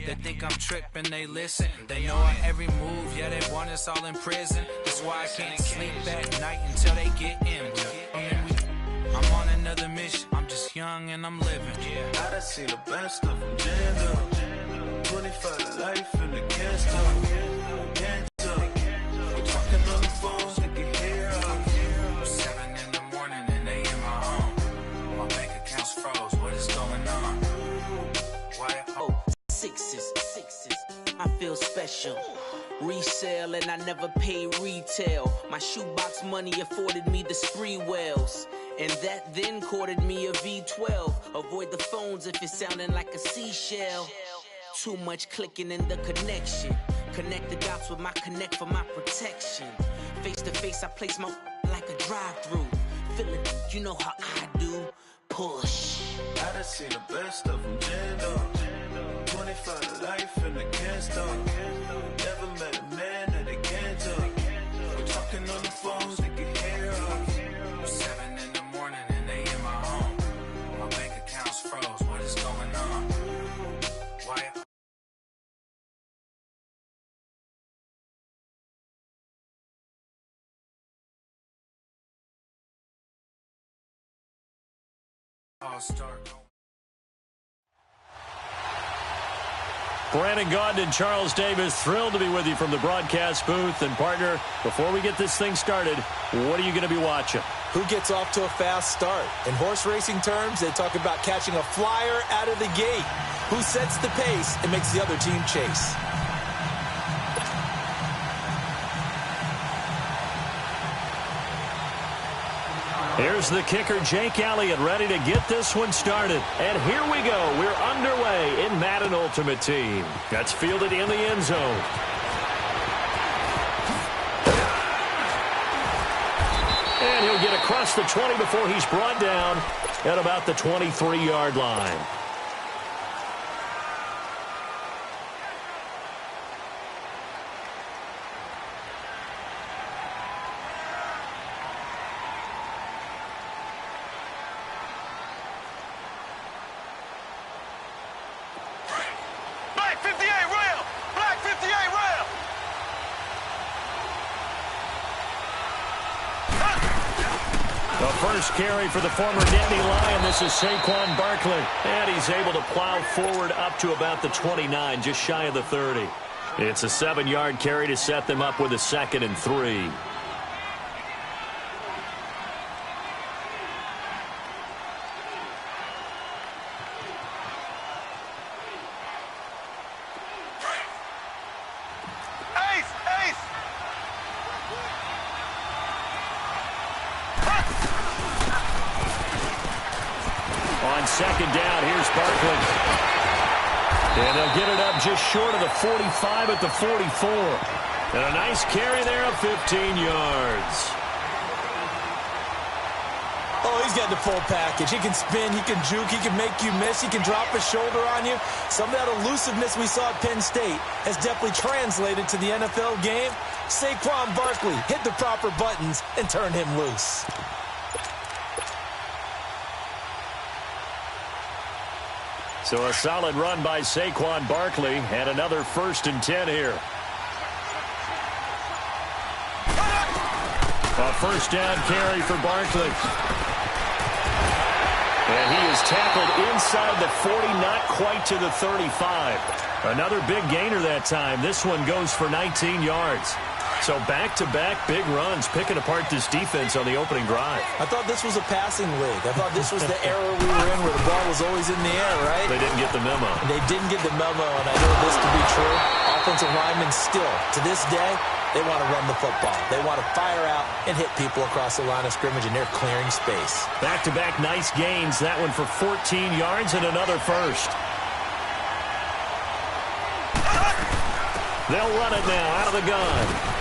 They think I'm tripping, they listen. They know our every move, yeah, they want us all in prison. That's why I can't sleep at night until they get in. I'm on another mission, I'm just young and I'm living. I done seen the best stuff from jammed up. 25 to life in the can't stop. Can't stop. I'm talking on the phone, they can hear us. 7 in the morning and they in my home. My bank account's froze, what is going on? Why? Oh, sixes, I feel special. Resale and I never pay retail. My shoebox money afforded me the spree wells. And that then courted me a V12. Avoid the phones if it's sounding like a seashell. Too much clicking in the connection. Connect the dots with my connect for my protection. Face to face, I place my like a drive-through. Feeling, you know how I do. Push. I done seen the best stuff from jammed up. 25 to life and they can't stop. Never met a man that they can't talk. We're talking on the phones, they can hear us. 7 in the morning and they in my home. My bank account's froze, what is going on? Why? All-star. Brandon Gaudin and Charles Davis, thrilled to be with you from the broadcast booth. And, partner, before we get this thing started, what are you going to be watching? Who gets off to a fast start? In horse racing terms, they talk about catching a flyer out of the gate. Who sets the pace and makes the other team chase? Here's the kicker, Jake Elliott, ready to get this one started. And here we go. We're underway in Madden Ultimate Team. That's fielded in the end zone. And he'll get across the 20 before he's brought down at about the 23-yard line. First carry for the former Nittany Lion. This is Saquon Barkley. And he's able to plow forward up to about the 29, just shy of the 30. It's a 7-yard carry to set them up with a 2nd and 3. Second down, here's Barkley. And they'll get it up just short of the 45 at the 44. And a nice carry there of 15 yards. Oh, he's got the full package. He can spin, he can juke, he can make you miss, he can drop a shoulder on you. Some of that elusiveness we saw at Penn State has definitely translated to the NFL game. Saquon Barkley hit the proper buttons and turned him loose. So a solid run by Saquon Barkley and another 1st and 10 here. A first down carry for Barkley. And he is tackled inside the 40, not quite to the 35. Another big gainer that time. This one goes for 19 yards. So back-to-back big runs, picking apart this defense on the opening drive. I thought this was a passing league. I thought this was the era we were in where the ball was always in the air, right? They didn't get the memo. They didn't get the memo, and I know this to be true. Offensive linemen still, to this day, they want to run the football. They want to fire out and hit people across the line of scrimmage, and they're clearing space. Back-to-back nice gains. That one for 14 yards and another first. They'll run it now out of the gun.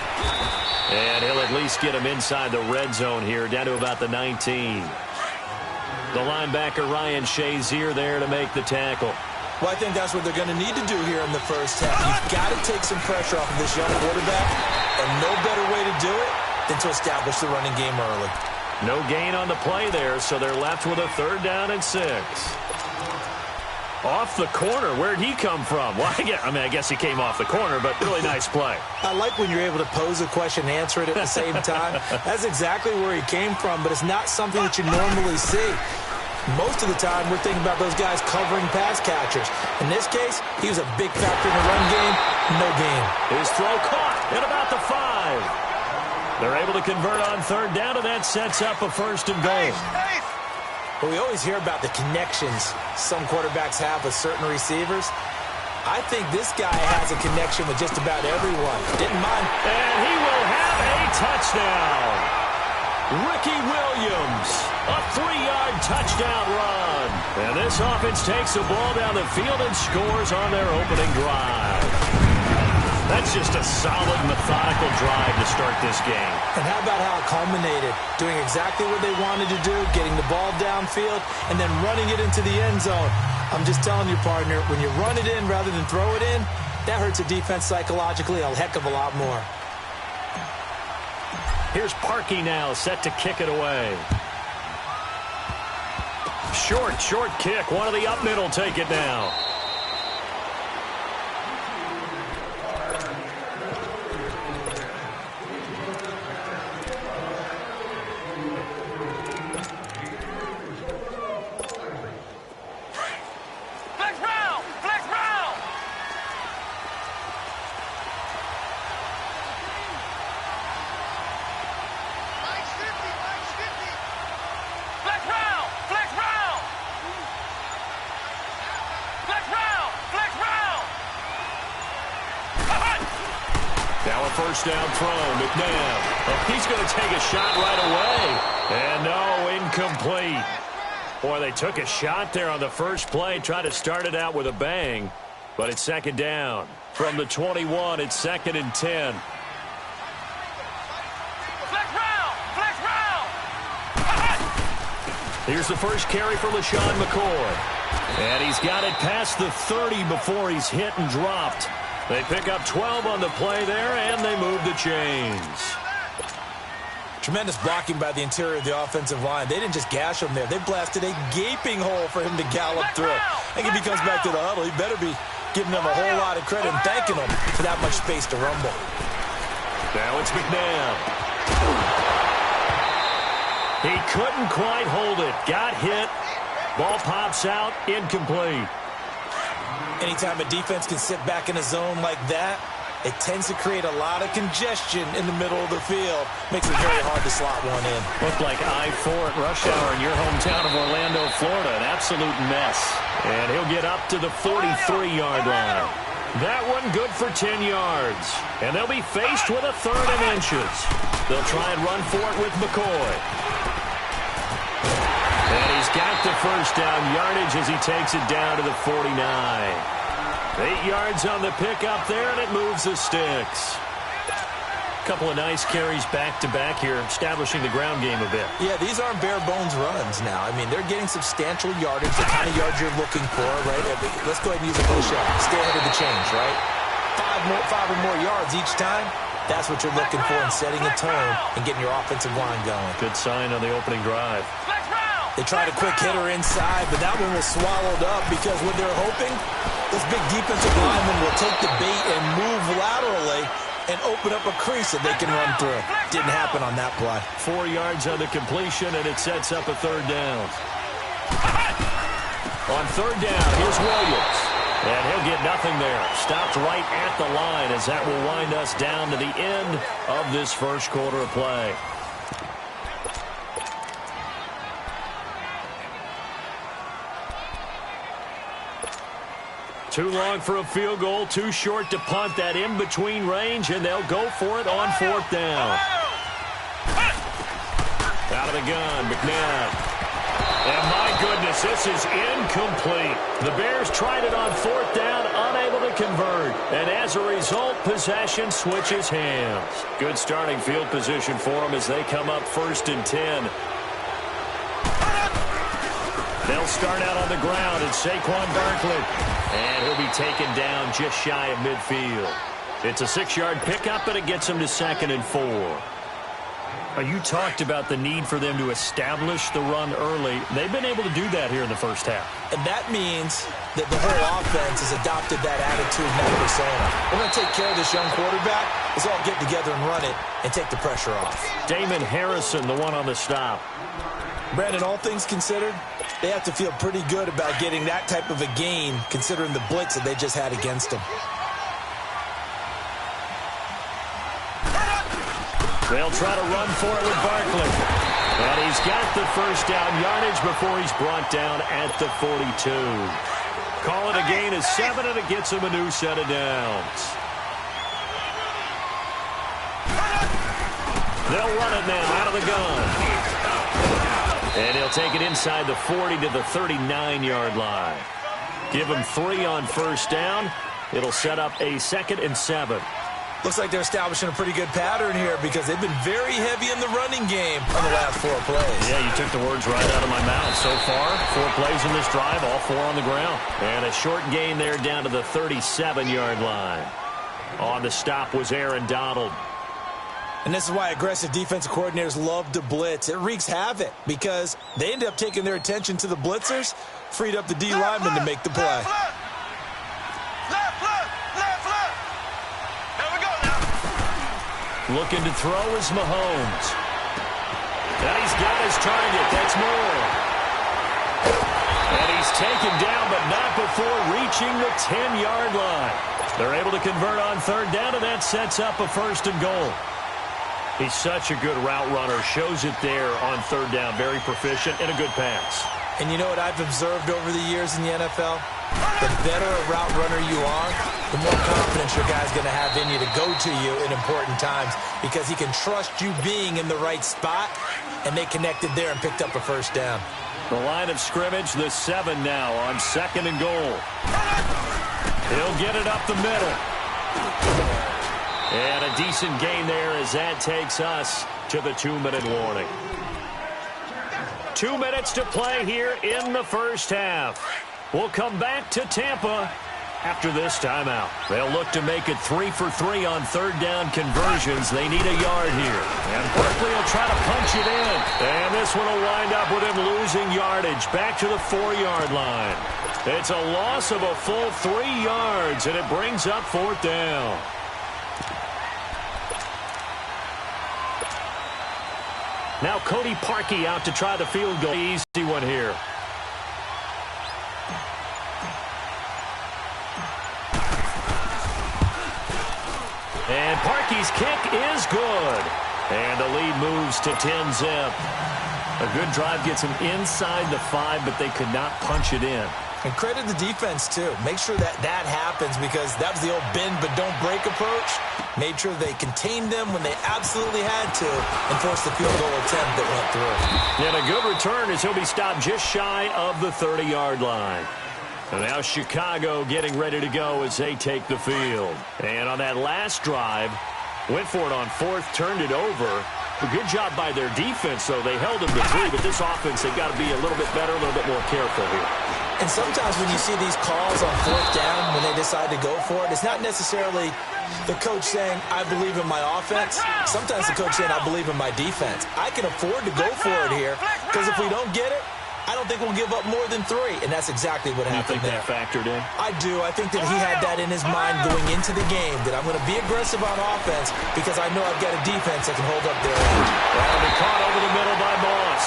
And he'll at least get him inside the red zone here, down to about the 19. The linebacker, Ryan Shazier, there to make the tackle. Well, I think that's what they're going to need to do here in the first half. You've got to take some pressure off of this young quarterback, and no better way to do it than to establish the running game early. No gain on the play there, so they're left with a 3rd down and 6. Off the corner. Where'd he come from? Well, I guess he came off the corner, but really nice play. I like when you're able to pose a question and answer it at the same time. That's exactly where he came from, but it's not something that you normally see. Most of the time, we're thinking about those guys covering pass catchers. In this case, he was a big factor in the run game. No gain. His throw caught at about the 5. They're able to convert on third down, and that sets up a first and goal. But we always hear about the connections some quarterbacks have with certain receivers. I think this guy has a connection with just about everyone. Didn't mind. And he will have a touchdown. Ricky Williams, a 3-yard touchdown run. And this offense takes the ball down the field and scores on their opening drive. That's just a solid, methodical drive to start this game. And how about how it culminated? Doing exactly what they wanted to do, getting the ball downfield, and then running it into the end zone. I'm just telling you, partner, when you run it in rather than throw it in, that hurts a defense psychologically a heck of a lot more. Here's Parkey now, set to kick it away. Short kick. One of the up middle take it now. First down throw, McNabb. Oh, he's going to take a shot right away. And no, incomplete. Boy, they took a shot there on the first play, tried to start it out with a bang. But it's second down. From the 21, it's 2nd and 10. Flex round. Here's the first carry for LaShawn McCoy. And he's got it past the 30 before he's hit and dropped. They pick up 12 on the play there, and they move the chains. Tremendous blocking by the interior of the offensive line. They didn't just gash him there. They blasted a gaping hole for him to gallop through. I think if he comes back to the huddle, he better be giving them a whole lot of credit and thanking them for that much space to rumble. Now it's McNabb. He couldn't quite hold it. Got hit. Ball pops out. Incomplete. Anytime a defense can sit back in a zone like that, it tends to create a lot of congestion in the middle of the field. Makes it very hard to slot one in. Looked like I-4 at rush hour in your hometown of Orlando, Florida. An absolute mess. And he'll get up to the 43-yard line. That one good for 10 yards. And they'll be faced with a 3rd and inches. They'll try and run for it with McCoy. And he's got the first down yardage as he takes it down to the 49. 8 yards on the pickup there, and it moves the sticks. Couple of nice carries back-to-back here, establishing the ground game a bit. Yeah, these aren't bare-bones runs now. I mean, they're getting substantial yardage, the kind of yards you're looking for, right? Let's go ahead and use a push-up. Stay ahead of the change, right? 5 or more yards each time. That's what you're looking for in setting a tone and getting your offensive line going. Good sign on the opening drive. They tried a quick hitter inside, but that one was swallowed up because what they're hoping, this big defensive lineman will take the bait and move laterally and open up a crease that they can run through. Didn't happen on that play. 4 yards on the completion, and it sets up a 3rd down. On 3rd down, here's Williams. And he'll get nothing there. Stopped right at the line as that will wind us down to the end of this first quarter of play. Too long for a field goal, too short to punt that in-between range, and they'll go for it on 4th down. Out of the gun, McNabb. And my goodness, this is incomplete. The Bears tried it on 4th down, unable to convert. And as a result, possession switches hands. Good starting field position for them as they come up 1st and 10. They'll start out on the ground, and Saquon Barkley. And he'll be taken down just shy of midfield. It's a 6-yard pickup, and it gets him to 2nd and 4. You talked about the need for them to establish the run early. They've been able to do that here in the first half. And that means that the whole offense has adopted that attitude and that persona. We're going to take care of this young quarterback. Let's all get together and run it and take the pressure off. Damon Harrison, the one on the stop. Brandon, all things considered, they have to feel pretty good about getting that type of a gain considering the blitz that they just had against them. They'll try to run for it with Barkley. And he's got the first down yardage before he's brought down at the 42. Call it a gain of 7, and it gets him a new set of downs. They'll run it now out of the gun. And he'll take it inside the 40 to the 39-yard line. Give him 3 on first down. It'll set up a 2nd and 7. Looks like they're establishing a pretty good pattern here because they've been very heavy in the running game on the last 4 plays. Yeah, you took the words right out of my mouth. So far, 4 plays in this drive, all 4 on the ground. And a short gain there down to the 37-yard line. On the stop was Aaron Donald. And this is why aggressive defensive coordinators love to blitz. It wreaks havoc because they end up taking their attention to the blitzers, freed up the D lineman to make the play. Looking to throw is Mahomes. And he's got his target. That's Moore. And he's taken down, but not before reaching the 10-yard line. They're able to convert on 3rd down, and that sets up a 1st and goal. He's such a good route runner. Shows it there on 3rd down. Very proficient and a good pass. And you know what I've observed over the years in the NFL? The better a route runner you are, the more confidence your guy's going to have in you to go to you in important times because he can trust you being in the right spot, and they connected there and picked up a 1st down. The line of scrimmage, the 7 now on 2nd and goal. He'll get it up the middle. And a decent gain there as that takes us to the 2-minute warning. 2 minutes to play here in the first half. We'll come back to Tampa after this timeout. They'll look to make it 3 for 3 on 3rd down conversions. They need a yard here. And Barkley will try to punch it in. And this one will wind up with him losing yardage back to the 4-yard line. It's a loss of a full 3 yards, and it brings up 4th down. Now Cody Parkey out to try the field goal. Easy one here. And Parkey's kick is good. And the lead moves to 10-zip. A good drive gets him inside the 5, but they could not punch it in. And credit the defense, too. Make sure that happens because that was the old bend but don't break approach. Made sure they contained them when they absolutely had to and forced the field goal attempt that went through. And a good return as he'll be stopped just shy of the 30-yard line. And now Chicago getting ready to go as they take the field. And on that last drive, went for it on 4th, turned it over. A good job by their defense, though. They held them to 3, but this offense, they've got to be a little bit better, a little bit more careful here. And sometimes when you see these calls on 4th down, when they decide to go for it, it's not necessarily the coach saying, I believe in my offense. Sometimes the coach saying, I believe in my defense. I can afford to go for it here because if we don't get it, I don't think we'll give up more than 3, and that's exactly what happened there. You think that factored in? I do. I think that he had that in his mind going into the game, that I'm going to be aggressive on offense because I know I've got a defense that can hold up their edge. That'll be caught over the middle by Moss.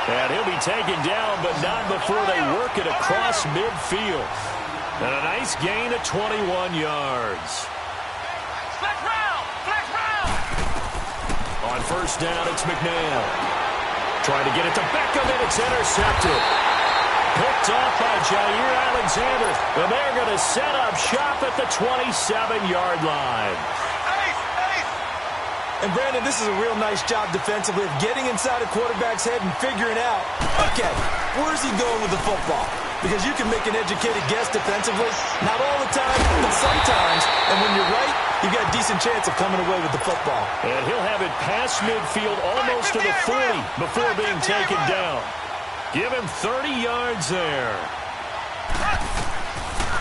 And he'll be taken down, but not before they work it across midfield. And a nice gain of 21 yards. Flex round! Flex round! On first down, it's McNair. Trying to get it to Beckham, and it's intercepted. Picked off by Jair Alexander. And they're going to set up shop at the 27-yard line. And, Brandon, this is a real nice job defensively of getting inside a quarterback's head and figuring out, okay, where's he going with the football? Because you can make an educated guess defensively. Not all the time, but sometimes. And when you're right, you've got a decent chance of coming away with the football. And he'll have it past midfield almost to the 40 before being taken down. Give him 30 yards there.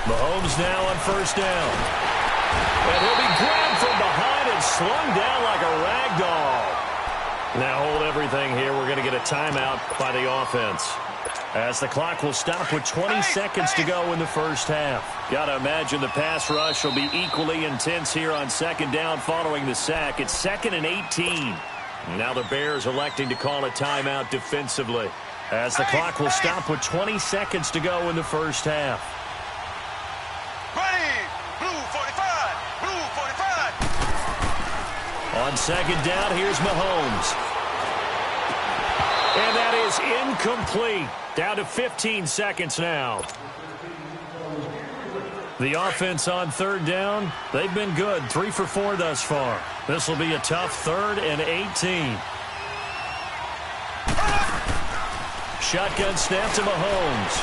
Mahomes now on first down. And he'll be grabbed from behind and slung down like a rag doll. Now hold everything here. We're going to get a timeout by the offense, as the clock will stop with 20 seconds to go in the first half. Got to imagine the pass rush will be equally intense here on second down following the sack. It's 2nd and 18. Now the Bears electing to call a timeout defensively, as the clock will stop with 20 seconds to go in the first half. Ready, blue 45, blue 45. On second down, here's Mahomes. And that is incomplete. Down to 15 seconds now. The offense on third down, they've been good. 3 for 4 thus far. This will be a tough 3rd and 18. Shotgun snap to Mahomes.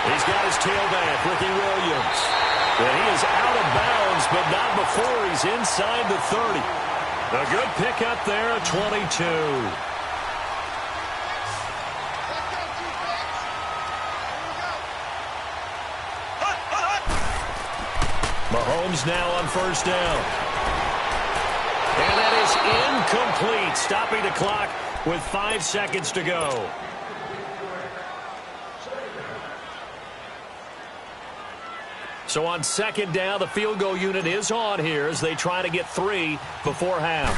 He's got his tailback, Ricky Williams. And he is out of bounds, but not before he's inside the 30. A good pickup there at 22. Mahomes now on first down. And that is incomplete, stopping the clock with 5 seconds to go. So on second down, the field goal unit is on here as they try to get 3 before half.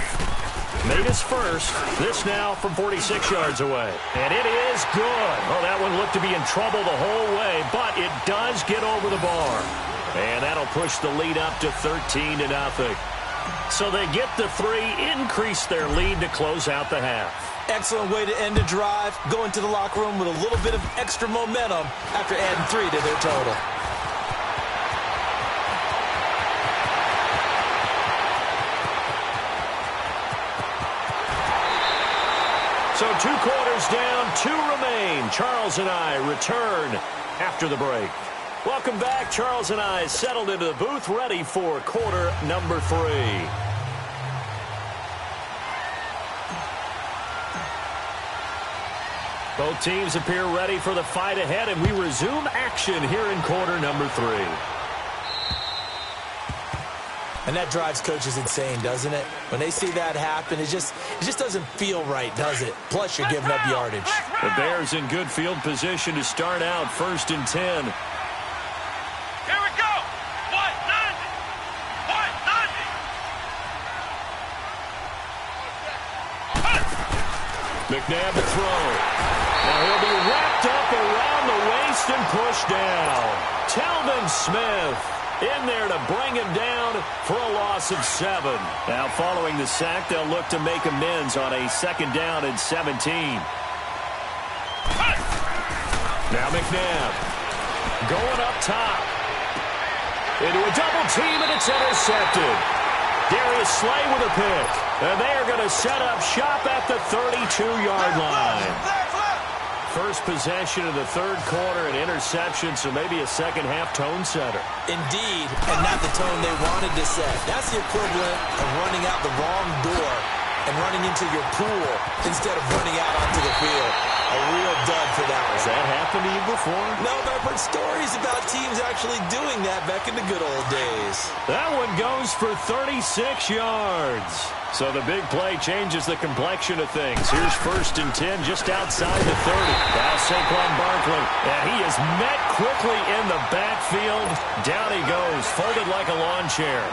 Made his first. This now from 46 yards away. And it is good. Oh, that one looked to be in trouble the whole way, but it does get over the bar. And that'll push the lead up to 13-0. So they get the 3, increase their lead to close out the half. Excellent way to end a drive. Go into the locker room with a little bit of extra momentum after adding 3 to their total. So 2 quarters down, 2 remain. Charles and I return after the break. Welcome back. Charles and I settled into the booth, ready for quarter number 3. Both teams appear ready for the fight ahead, and we resume action here in quarter number 3. And that drives coaches insane, doesn't it? When they see that happen, it just doesn't feel right, does it? Plus, you're giving up yardage. The Bears in good field position to start out, 1st and 10. Here we go. 190. 190. McNabb to throw. Now he'll be wrapped up around the waist and pushed down. Telvin Smith in there to bring him down for a loss of 7. Now following the sack, they'll look to make amends on a 2nd down and 17. Now McNabb going up top. Into a double team, and it's intercepted. Darius Slay with a pick. And they are going to set up shop at the 32-yard line. First possession of the 3rd quarter, an interception, so maybe a second-half tone setter. Indeed, and not the tone they wanted to set. That's the equivalent of running out the wrong door and running into your pool instead of running out onto the field. A real dud for that one. Has that happened to you before? No, but I've heard stories about teams actually doing that back in the good old days. That one goes for 36 yards. So the big play changes the complexion of things. Here's 1st and 10 just outside the 30. Now Saquon Barkley. And he is met quickly in the backfield. Down he goes, folded like a lawn chair.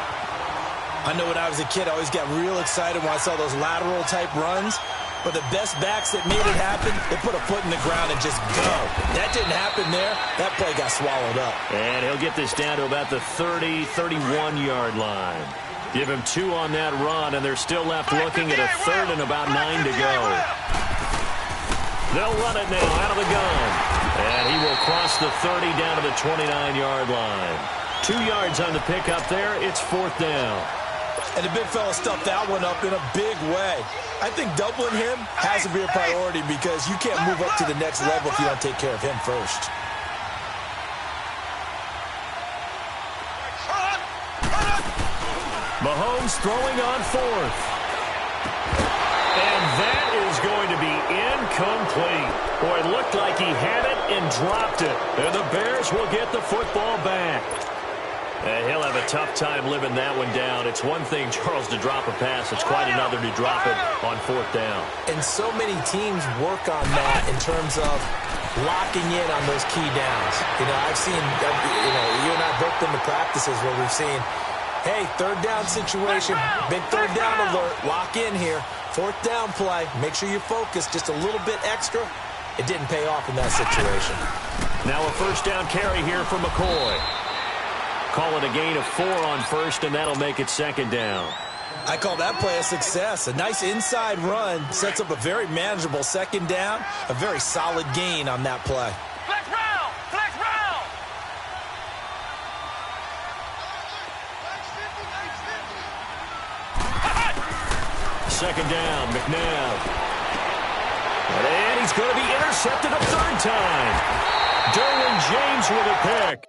I know when I was a kid, I always got real excited when I saw those lateral-type runs. But the best backs that made it happen, they put a foot in the ground and just go. That didn't happen there. That play got swallowed up. And he'll get this down to about the 30, 31-yard line. Give him 2 on that run, and they're still left looking at a 3rd and about 9 to go. They'll run it now out of the gun. And he will cross the 30 down to the 29-yard line. 2 yards on the pickup there. It's 4th down. And the big fella stuffed that one up in a big way. I think doubling him has to be a priority because you can't move up to the next level if you don't take care of him first. Mahomes throwing on 4th. And that is going to be incomplete. Boy, it looked like he had it and dropped it. And the Bears will get the football back. And he'll have a tough time living that one down. It's one thing, Charles, to drop a pass. It's quite another to drop it on fourth down. And so many teams work on that in terms of locking in on those key downs. I've seen, you and I both been to practices where we've seen, hey, third down situation, big third down alert, lock in here. Fourth down play, make sure you focus just a little bit extra. It didn't pay off in that situation. Now a first down carry here for McCoy. Call it a gain of 4 on first, and that'll make it second down. I call that play a success. A nice inside run sets up a very manageable second down, a very solid gain on that play. Flex round! Flex round! Second down, McNabb. And he's going to be intercepted a third time. Derwin James with a pick.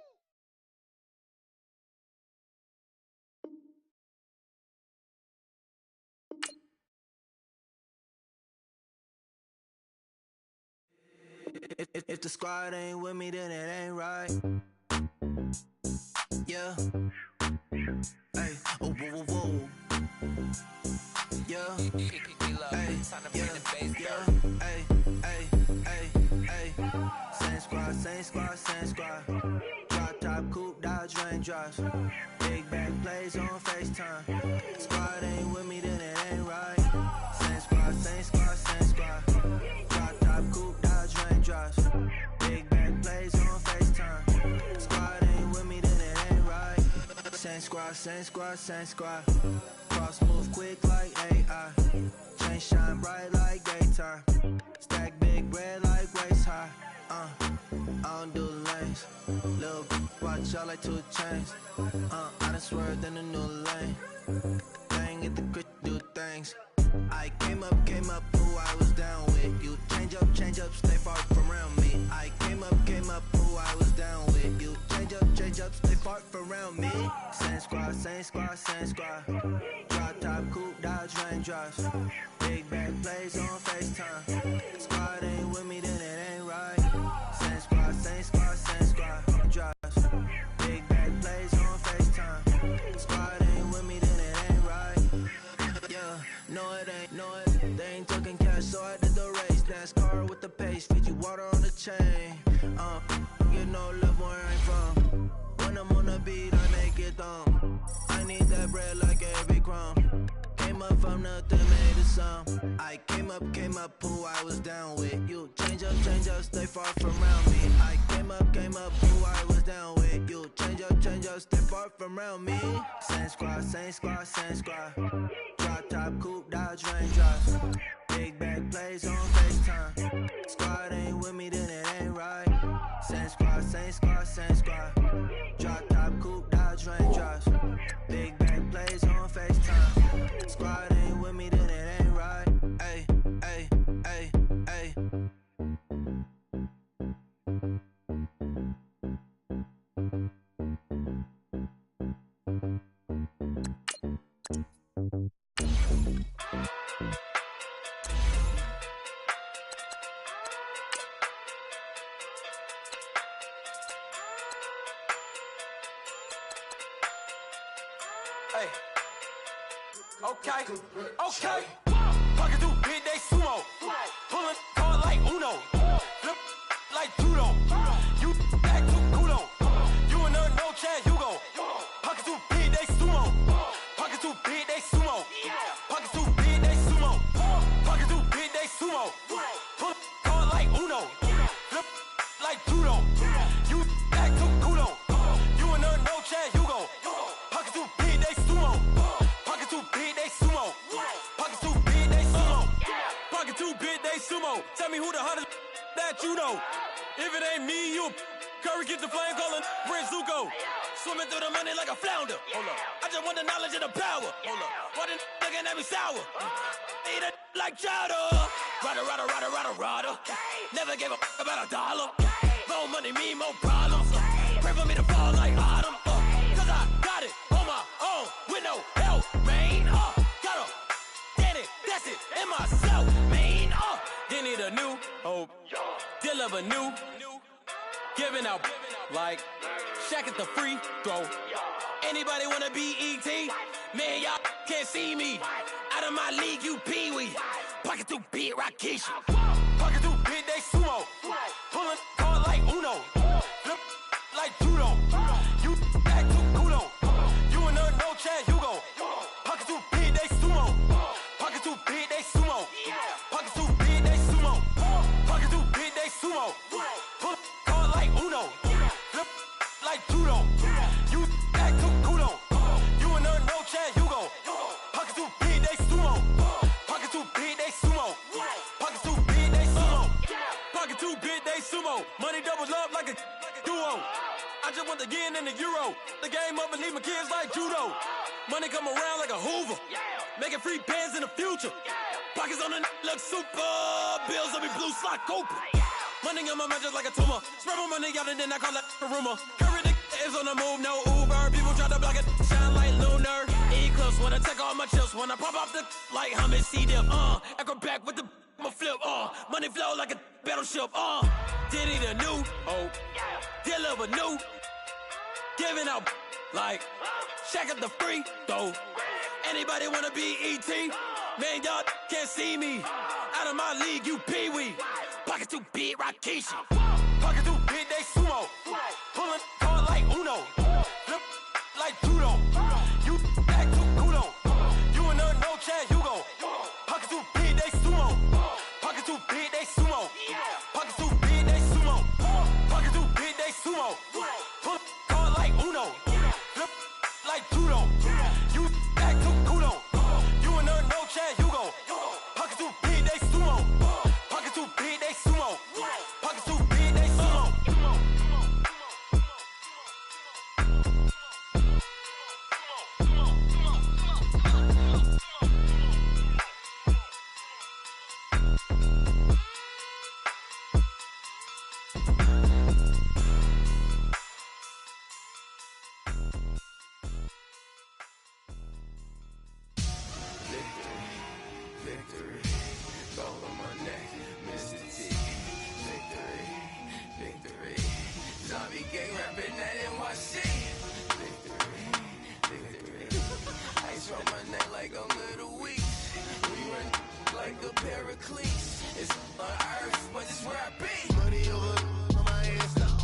If the squad ain't with me, then it ain't right. Yeah. Hey. Oh, whoa, whoa, whoa. Yeah. Hey. Yeah. Hey. Hey. Hey. Hey. Same squad, same squad, same squad. Drop top, coupe, Dodge raindrops. Big back plays on FaceTime. Squad ain't with me, then it ain't right. Same squad, same squad, same squad. Drop top, coupe, Dodge raindrops. Big back plays on FaceTime. Squad ain't with me, then it ain't right. Same squad, same squad, same squad. Cross move quick like AI. Chain shine bright like daytime. Stack big bread like waist high. I don't do lanes. Little watch out like 2 chains. I done swerved in a new lane. Bang at the crit, do things. I came up, who I was down with. You change up, stay far from around me. I came up, who I was down with. You change up, stay far from around me. Same squad, same squad, same squad. Drop top, coupe, Dodge raindrops. Big back plays on FaceTime. Squad ain't with me, then it ain't right. Same squad, same squad, same squad. Drops. Big back plays on FaceTime. Squad ain't with me, then it ain't right. Yeah, no it ain't, no it. They ain't talking cash, so I did the race. NASCAR with the pace, feed you water on the chain. You know, love where I'm from. When I'm on the beat, I make it thumb. I need that bread like every crumb. Came up from nothing, made it some. I came up, who I was down with. You change up, stay far from around me. I came up, who I was down with. You change up, stay far from around me. Same squad, same squad, same squad. Drop top, coupe, Dodge raindrops. Big back plays on FaceTime. Squad ain't with me, then it ain't right. Same squad, same squad, same squad. Drop top, coupe, Dodge raindrops. Big back plays on FaceTime. Squad ain't with me, then it ain't right. Ay, ay, ay, ay. Hey. Okay. Pocket through big day sumo. Pulling card like Uno. Flip like judo. You back to kudo. You and her no Chad Hugo. Pocket through big day sumo. Pocket through big day sumo. Pocket through big day sumo. Pocket through big day sumo. Pull card like Uno. Flip like judo. You back to kudo. You and her no Chad Hugo. Pocket through big day sumo. Pocket through big day sumo. Pocket through big day sumo. Pocket through big day sumo. Tell me who the hottest that you know. If it ain't me, you Curry get the flame calling Prince Zuko. Swimming through the money like a flounder. Hold up. I just want the knowledge and the power. Hold up. Why the looking at me sour? Eat it like chowder. Rada. Never gave a about $1. More money, me, more problems. Pray for me to fall like autumn. Cause I got it on my own with no help, man. Got a daddy, that's it, in myself, man. They need a new hope. Deliver new. Giving out like Shaq at the free throw. Anybody wanna be E.T.? Man, y'all can't see me. Out of my league, you pee-wee. Pocket too big, Rakishi. Pocket too big, they sumo. Pulling card like Uno. Flip like judo. You act too kudo. You and her, no Chad Hugo. Pocket too big, they sumo. Pocket too big, they sumo. Pocket too big, they sumo. Pocket too big, they sumo. Pull card like Uno. Flip like judo. You act too kudo. You and her, no Chad Hugo. Pocket too big, they sumo. Pocket too big, they sumo. Pocket too big, they sumo. Pocket too big, they sumo. Money doubles up like a duo. I just want the yen and the euro. The game up and leave my kids like judo. Money come around like a Hoover. Making free bands in the future. Pockets on the look super. Bills on me blue slot Cooper. Money on my mind just like a tumor. Spread my money out and then I call it a rumor. Curry the is on the move, no Uber. People try to block it, shine like lunar. Eclipse when I take all my chips. When I pop off the like Hummus, see them. Echo back with the I'ma flip. Money flow like a battleship. Diddy the new. Deliver new. Giving out like Shaq at the free throw. Anybody wanna be E.T.? Man, y'all can't see me. Out of my league, you pee-wee. Pocket too big, Rakishi. Pocket too big, they sumo. Pulling card like Uno. Flip like judo. You act too kudo. You and her, no Chad Hugo. Pocket too big, they sumo. Pocket too big, they sumo. Pocket too big, they sumo. Pocket too big, they sumo. Pull card like Uno. Flip like judo. You act too kudo. You and her, no Chad Hugo. Pocket too big, they sumo. Pocket too big, they sumo. Pocket too big, they sumo. Victory, gold on my neck, Mr. T. Victory, zombie gang rapping that NYC. Victory, ice on my neck like a little weak. We run like a paraclete. It's on earth, but it's where I be. Money over on my headstone.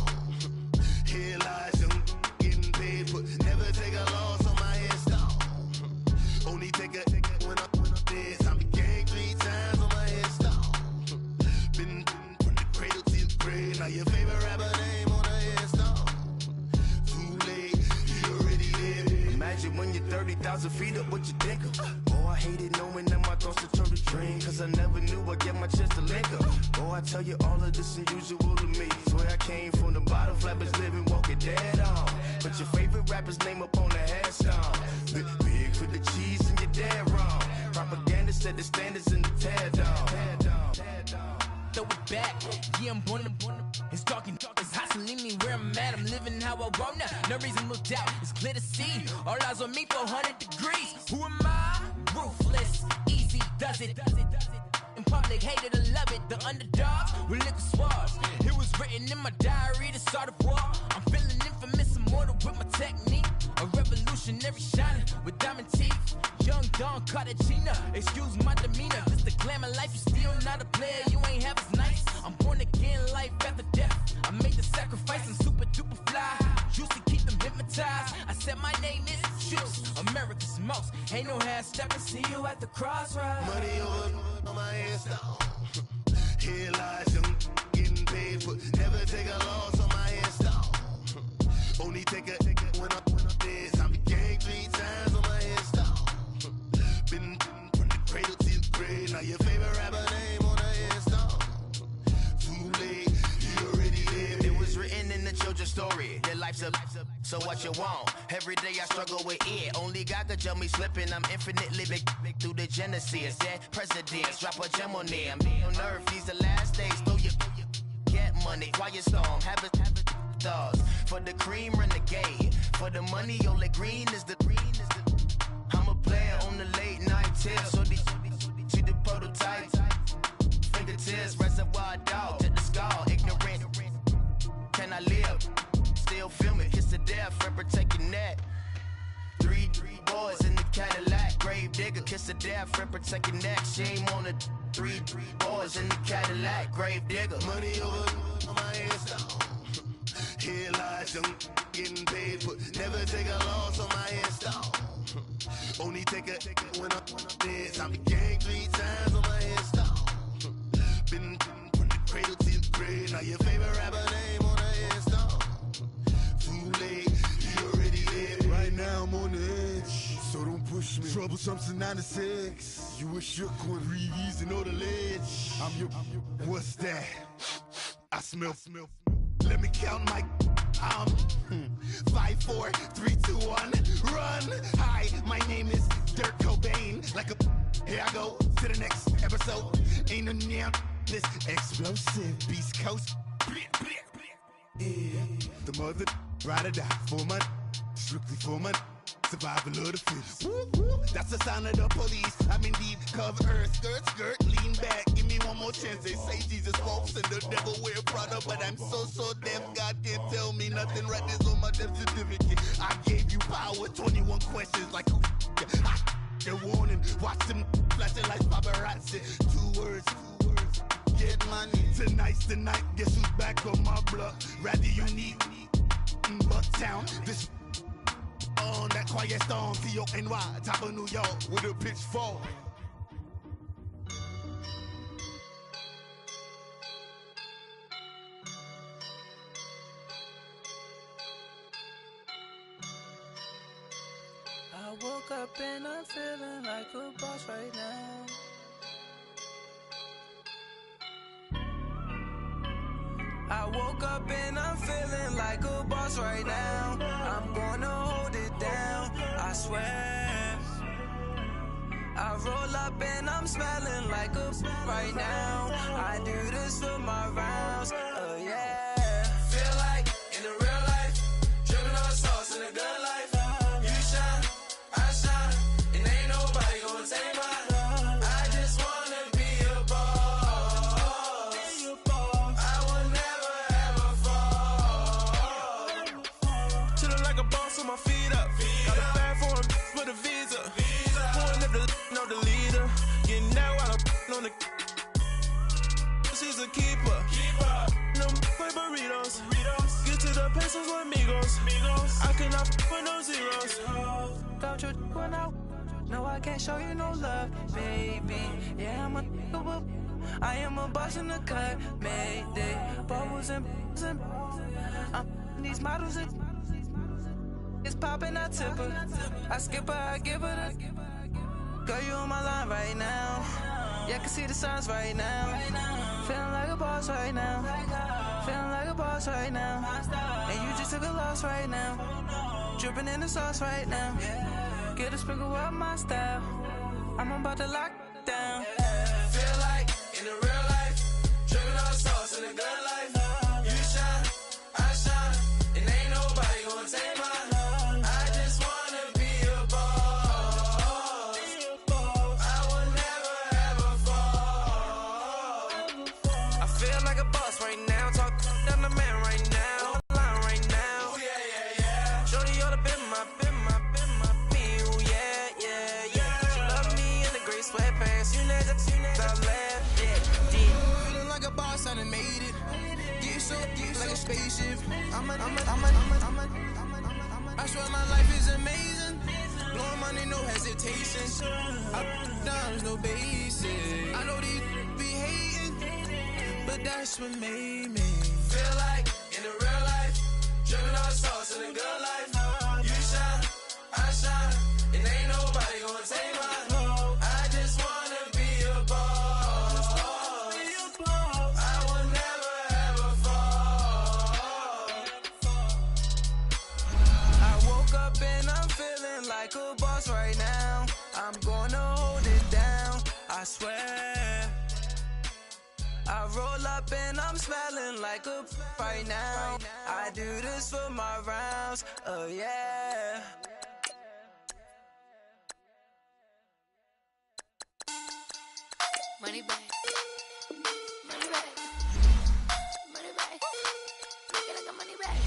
Here lies them getting paid for. Never take a loss on my headstone. Only take a when I'm dead. Zombie gang 3 times on my headstone. Been from the cradle to the grave. Now your favorite rapper name on a headstone. Too late, he already dead. Imagine when you're 30,000 feet up, what you think of? Oh, I hated knowing that my thoughts would turn to dream. Cause I never knew I'd get my chance to link up. Oh, I tell you all of this unusual to me. Swear I came from the bottom, flappers living, walking dead on. Put your favorite rapper's name up on the headstone. Big for the cheese and you're dead wrong. Propaganda set the standards in the tear down. Throw it back, yeah, I'm born to. It's talking, it's hot, so leave me where I'm at. I'm living how I want now. No reason to look doubt, it's clear to see. All eyes on me, 400 degrees. Who am I? Ruthless, easy, does it. In public, hated to love it. The underdogs with liquor swabs. It was written in my diary to start a war. I'm feeling infamous, immortal with my technique. A revolutionary shining with diamond teeth. Young Don Cartagena, excuse my demeanor. This the glamour life, you still not a player. You ain't half as nice. I'm born again, life after death. I made the sacrifice and super duper fly. Used to keep them hypnotized. I said my name is Juice, America's most. Ain't no half stepping. See you at the crossroads. Money over on my headstone. Here lies them getting paid for. Never take a loss on my headstone. Only take a when I'm dead. Zombie gang 3 times on my headstone. Been from the cradle to the grave. Now your favorite rapper name on a headstone. Too late, he already dead. It was written in the children's story. Their life's a so what you want? Every day I struggle with it. Only God could tell me slipping. I'm infinitely big through the genesis. Dead presidents, drop a gem on them. On earth, these the last days. Throw your get money, quiet storm. Have it thoughts. For the cream, renegade. For the money, only green is the. I'm a player on the late night tips. So these see the prototype. Fingertips, reservoir dog to the skull. Ignorant. Can I live? Still film it. Kiss to death, forever taking that. digger, kiss the death, friend, protect your neck. Shame on the 3 boys in the Cadillac, grave digger. Money over on my headstone. Here lies young getting paid, but never take a loss on my headstone. Only take a when I'm dead. Time to gang 3 times on my headstone. Been from the cradle to the grave. Now your favorite rapper name on the headstone. Too late, he already dead. Right now I'm on the edge, so don't push me. Troublesome to 96. You a shook one, breeze and know the ledge. I'm your. What's that? I smell. Let me count my. 5, 4, 3, 2, 1, run. Hi, my name is Dirk Cobain. Like a. Here I go to the next episode. Ain't no damn this explosive Beast Coast. Yeah. The mother ride or die for my. Strictly for my. Survival of the fittest. That's the sound of the police. I'm indeed cover earth, skirt, lean back. Give me one more chance. They say Jesus walks and the devil wear Prada, but I'm so deaf. God can't tell me nothing. Right there's on my death certificate. I gave you power. 21 questions like a warning. Watch them flashing like paparazzi. 2 words. Get money. Tonight's the night. Guess who's back on my block? Rather unique. Bucktown. This. On that quiet storm, T-O-N-Y, top of New York, with a pitchfork. I woke up and I'm feeling like a boss right now. I woke up and I'm feeling like a boss right now. I'm gonna hold it down, I swear. I roll up and I'm smelling like a right now. I do this for my rounds, oh yeah. Feel like in the real life, dripping on sauce in the good life. You shine, I shine, and ain't nobody gonna take mine. I just wanna be a boss. I will never ever fall. Chillin' like a boss with my feet up. Got a bag for him with a visa. Pulling up the know the leader. Getting that while I'm on the. She's a keeper. No play burritos. Get to the pesos with amigos. I cannot with no zeros. Don't you run out? No, I can't show you no love, baby. Yeah, I am a boss in the cut, Mayday. Bubbles and I'm these models and it's popping, I tip her. I skip her, I give her the. Girl, you on my line right now. Yeah, I can see the signs right now. Feeling like a boss right now. Feeling like a boss right now. And you just took a loss right now. Dripping in the sauce right now. Get a sprinkle up my style. I'm about to lock down. Feel like in the real life, dripping on sauce in the good life. You shine, I shine, and ain't nobody gonna take mine. I just wanna be a boss. I will never ever fall. I feel like a boss right now. Talk down the man right now. On the line right now. Ooh, yeah. Shorty ought to been my peel. Yeah. She love me in the gray sweatpants. You never left. Yeah. Feeling like a boss, I done made it. Get so like a spaceship. I swear my life is amazing. Blowing money, no hesitation. Up, down, no basic. I know these be hating, but that's what made me feel like in the real life, dripping on sauce in the good life. You shine, I shine, and ain't nobody gonna take mine. I just wanna be a boss. I will never ever fall. I woke up and I'm feeling like a boss right now. I'm gonna hold it down, I swear. I roll up and I'm smelling like a right now. I do this for my rounds, oh yeah. Money back. Money back. Money back. Make it like a money back.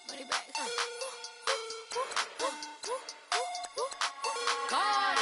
Money back. God.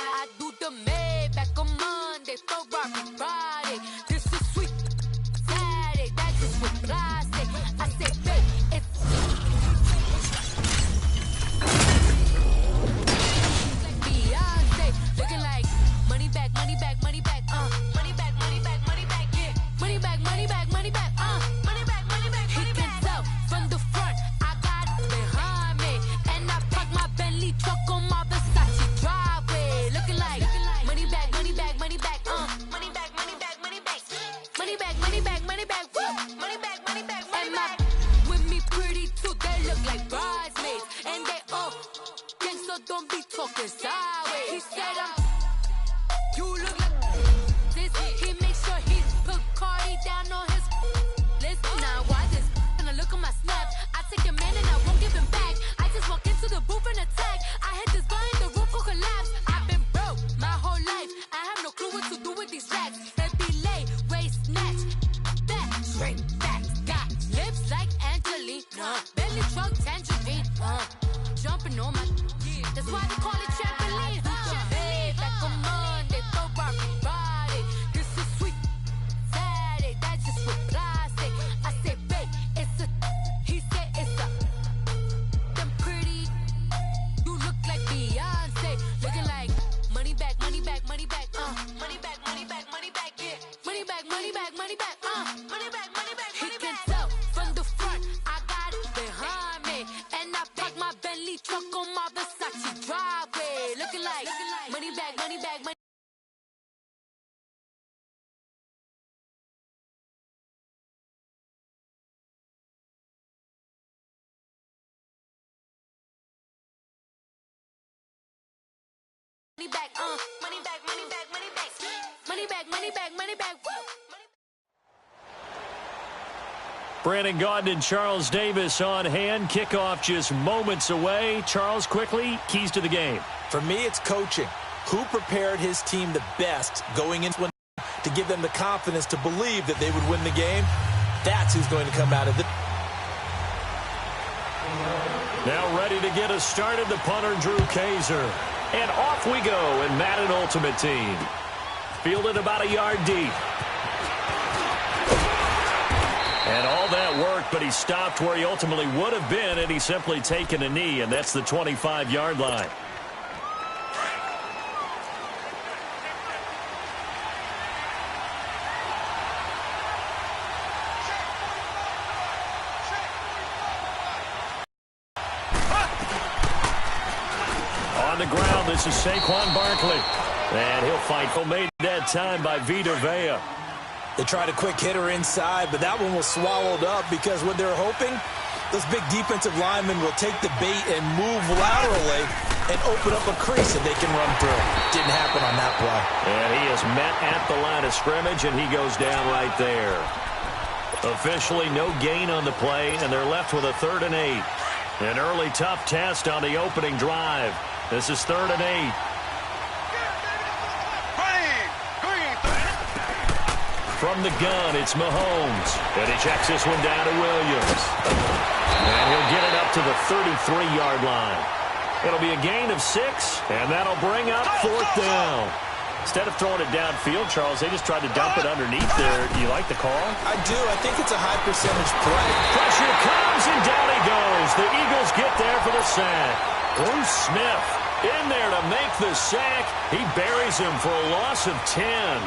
don't be talking sideways. He said you look like this. He makes sure he put Cardi down on his list. Now why this? Gonna look at my snap. I take a man and I won't give him back. I just walk into the booth and attack. I hit this button, the roof will collapse. I've been broke my whole life. I have no clue what to do with these racks. They be late, waist snatch, back, straight back. Got lips like Angelina, belly truck tangerine. Jumping on my, that's why they call it trampoline. Hey, back on Monday, throw rock Friday. This is sweet Saturday, that's just what plastic. I say, babe, it's a, he said it's a, them pretty, you look like Beyonce, looking like money back, money back, money back, money back, money back, money back, yeah, money back, money back, money back, money back, money back. He can tell from the front, I got it behind me, and I park my Bentley truck on my Versace driveway, looking like money back, money back, money. Money back, money back, money back, money back, money back, money back, money back, woo! Brandon Gaudin and Charles Davis on hand. Kickoff just moments away. Charles, quickly, keys to the game. For me, it's coaching. Who prepared his team the best going into one to give them the confidence to believe that they would win the game? That's who's going to come out of the... Now ready to get us started, the punter, Drew Kaiser. And off we go in Madden Ultimate Team. Fielded about a yard deep. And all that work, but he stopped where he ultimately would have been had he simply taken a knee, and that's the 25-yard line. On the ground, this is Saquon Barkley. And he'll fight. Made that time by Vita Vea. They tried a quick hitter inside, but that one was swallowed up because what they're hoping, those big defensive linemen will take the bait and move laterally and open up a crease that they can run through. Didn't happen on that play. And he is met at the line of scrimmage, and he goes down right there. Officially no gain on the play, and they're left with a 3rd and 8. An early tough test on the opening drive. This is 3rd and 8. From the gun, it's Mahomes. And he checks this one down to Williams. And he'll get it up to the 33-yard line. It'll be a gain of 6, and that'll bring up 4th down. Instead of throwing it downfield, Charles, they just tried to dump it underneath there. Do you like the call? I do. I think it's a high percentage play. Pressure comes, and down he goes. The Eagles get there for the sack. Bruce Smith in there to make the sack. He buries him for a loss of 10.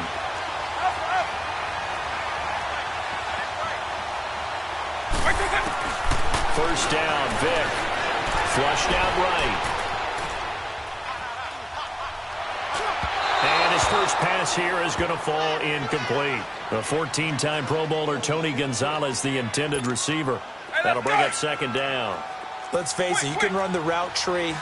First down, Vic. Flushed out right. And his first pass here is going to fall incomplete. The 14-time Pro Bowler Tony Gonzalez, the intended receiver. That'll bring up 2nd down. Let's face it, you can run the route tree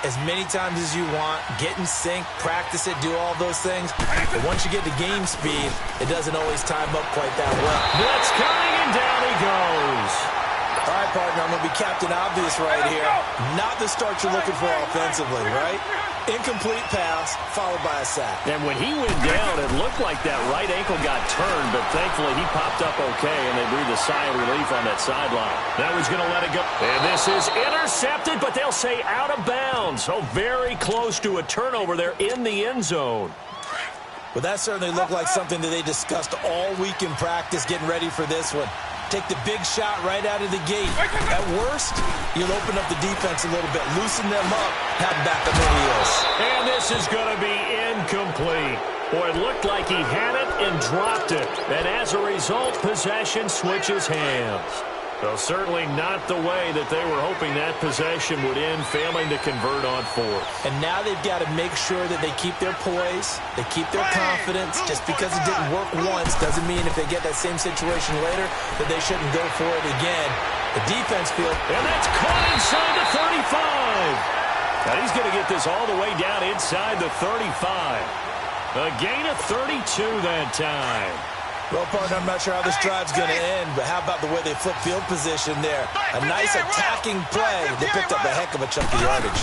as many times as you want, get in sync, practice it, do all those things. But once you get to game speed, it doesn't always time up quite that well. Blitz coming, and down he goes. All right, partner, I'm going to be Captain Obvious right here. Not the start you're looking for offensively, right? Incomplete pass, followed by a sack. And when he went down, it looked like that right ankle got turned, but thankfully he popped up okay, and they breathed a sigh of relief on that sideline. Now he's going to let it go. And this is intercepted, but they'll say out of bounds. So very close to a turnover there in the end zone. Well, that certainly looked like something that they discussed all week in practice, getting ready for this one. Take the big shot right out of the gate. At worst, you'll open up the defense a little bit, loosen them up, have back on their heels. And this is going to be incomplete. Boy, it looked like he had it and dropped it. And as a result, possession switches hands. So certainly not the way that they were hoping that possession would end, failing to convert on 4th. And now they've got to make sure that they keep their poise, they keep their confidence. Just because it didn't work once doesn't mean if they get that same situation later that they shouldn't go for it again. The defense feels... And that's caught inside the 35. And he's going to get this all the way down inside the 35. A gain of 32 that time. Well, partner, I'm not sure how this drive's going to end, but how about the way they flip field position there? A nice attacking play. They picked up a heck of a chunk of yardage.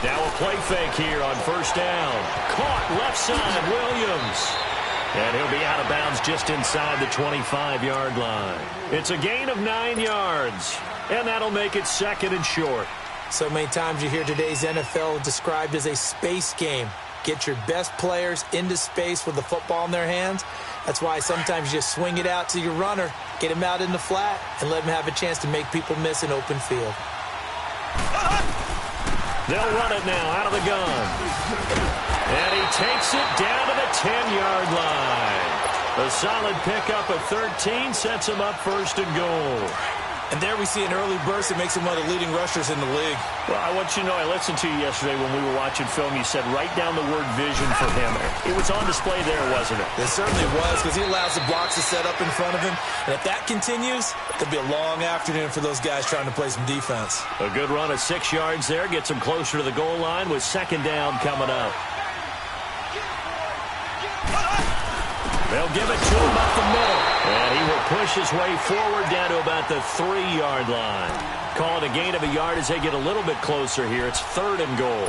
Now a play fake here on first down. Caught left side, Williams. And he'll be out of bounds just inside the 25-yard line. It's a gain of 9 yards, and that'll make it second and short. So many times you hear today's NFL described as a space game. Get your best players into space with the football in their hands. That's why sometimes you just swing it out to your runner, get him out in the flat, and let him have a chance to make people miss an open field. They'll run it now out of the gun. And he takes it down to the 10-yard line. A solid pickup of 13 sets him up first and goal. And there we see an early burst that makes him one of the leading rushers in the league. Well, I want you to know, I listened to you yesterday when we were watching film. You said write down the word vision for him. It was on display there, wasn't it? It certainly was, because he allows the blocks to set up in front of him. And if that continues, it'll be a long afternoon for those guys trying to play some defense. A good run of 6 yards there gets him closer to the goal line with second down coming up. They'll give it to him up the middle. And he will push his way forward down to about the 3-yard line. Call it a gain of a yard as they get a little bit closer here. It's third and goal.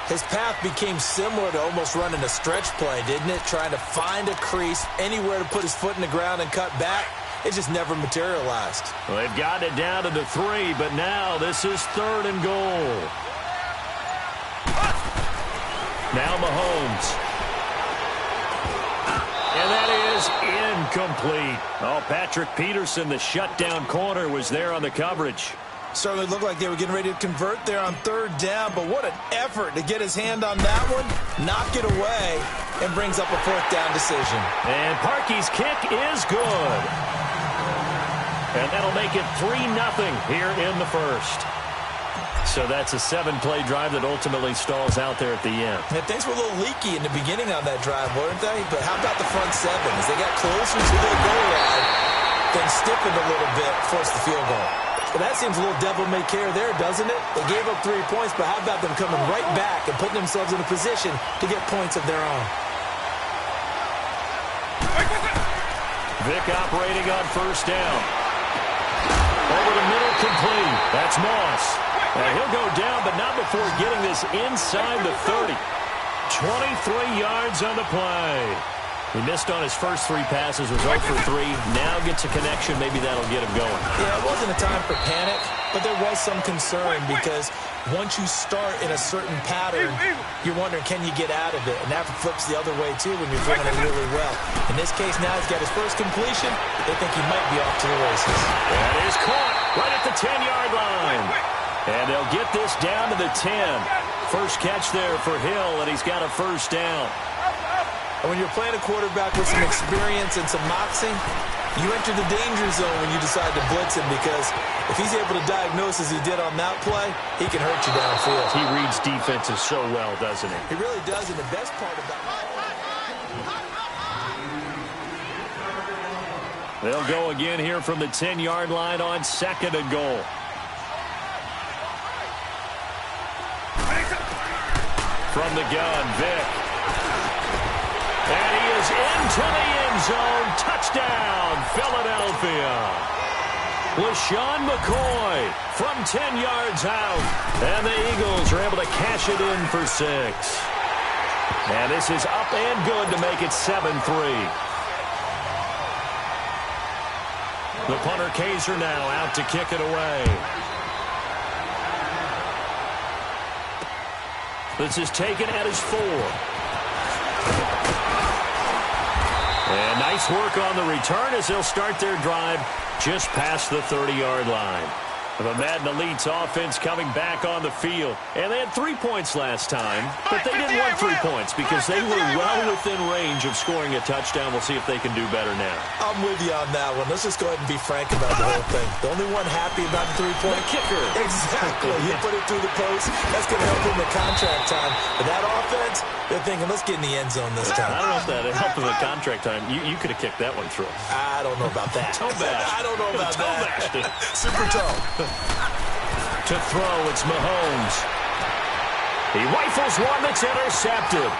His path became similar to almost running a stretch play, didn't it? Trying to find a crease, anywhere to put his foot in the ground and cut back. It just never materialized. Well, they've got it down to the 3, but now this is third and goal. Now Mahomes. And that is incomplete. Oh, Patrick Peterson, the shutdown corner, was there on the coverage. Certainly looked like they were getting ready to convert there on third down, but what an effort to get his hand on that one, knock it away, and brings up a fourth down decision. And Parkey's kick is good. And that'll make it 3-0 here in the first. So that's a 7-play drive that ultimately stalls out there at the end. And things were a little leaky in the beginning on that drive, weren't they? But how about the front seven? As they got closer to their goal line, things stiffened a little bit, forced the field goal. Well, that seems a little devil-may-care there, doesn't it? They gave up 3 points, but how about them coming right back and putting themselves in a position to get points of their own? Vick operating on first down. Over the middle, complete. That's Moss. And he'll go down, but not before getting this inside the 30. 23 yards on the play. He missed on his first 3 passes, was 0 for 3. Now gets a connection. Maybe that'll get him going. Yeah, it wasn't a time for panic, but there was some concern because once you start in a certain pattern, you're wondering, can you get out of it? And that flips the other way, too, when you're throwing it really well. In this case, now he's got his first completion. They think he might be off to the races. That is caught right at the 10-yard line. And they'll get this down to the 10. First catch there for Hill, and he's got a first down. And when you're playing a quarterback with some experience and some moxie, you enter the danger zone when you decide to blitz him, because if he's able to diagnose as he did on that play, he can hurt you downfield. He reads defenses so well, doesn't he? He really does, and the best part about it. They'll go again here from the 10-yard line on second and goal. From the gun, Vick. And he is into the end zone. Touchdown, Philadelphia. LaShawn McCoy from 10 yards out. And the Eagles are able to cash it in for 6. And this is up and good to make it 7-3. The punter Kaiser now out to kick it away. This is taken at his 4. And nice work on the return as they'll start their drive just past the 30-yard line. The Madden Elite's offense coming back on the field. And they had 3 points last time, but they didn't want 3 points because they were well within range of scoring a touchdown. We'll see if they can do better now. I'm with you on that one. Let's just go ahead and be frank about the whole thing. The only one happy about the 3-point kicker. Exactly. You put it through the post. That's going to help him with contract time. But that offense, they're thinking, let's get in the end zone this time. I don't know if that helped him with contract time. You could have kicked that one through. I don't know about that. Toe bash. I don't know about toe that. Bashed it. Super toe. To throw, it's Mahomes. He rifles one that's intercepted.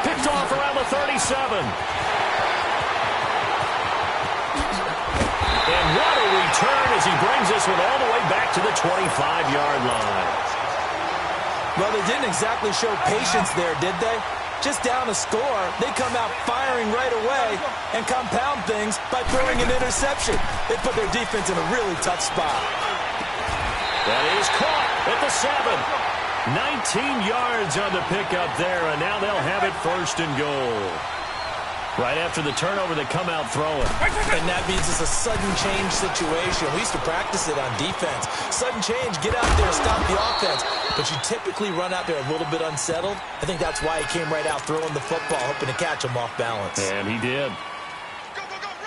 Picked off around the 37. And what a return as he brings this one all the way back to the 25-yard line. Well, they didn't exactly show patience there, did they? Just down a score, they come out firing right away and compound things by throwing an interception. They put their defense in a really tough spot. That is caught at the 7. 19 yards on the pickup there, and now they'll have it first and goal. Right after the turnover, they come out throwing. And that means it's a sudden change situation. We used to practice it on defense. Sudden change, get out there, stop the offense. But you typically run out there a little bit unsettled. I think that's why he came right out throwing the football, hoping to catch him off balance. And he did.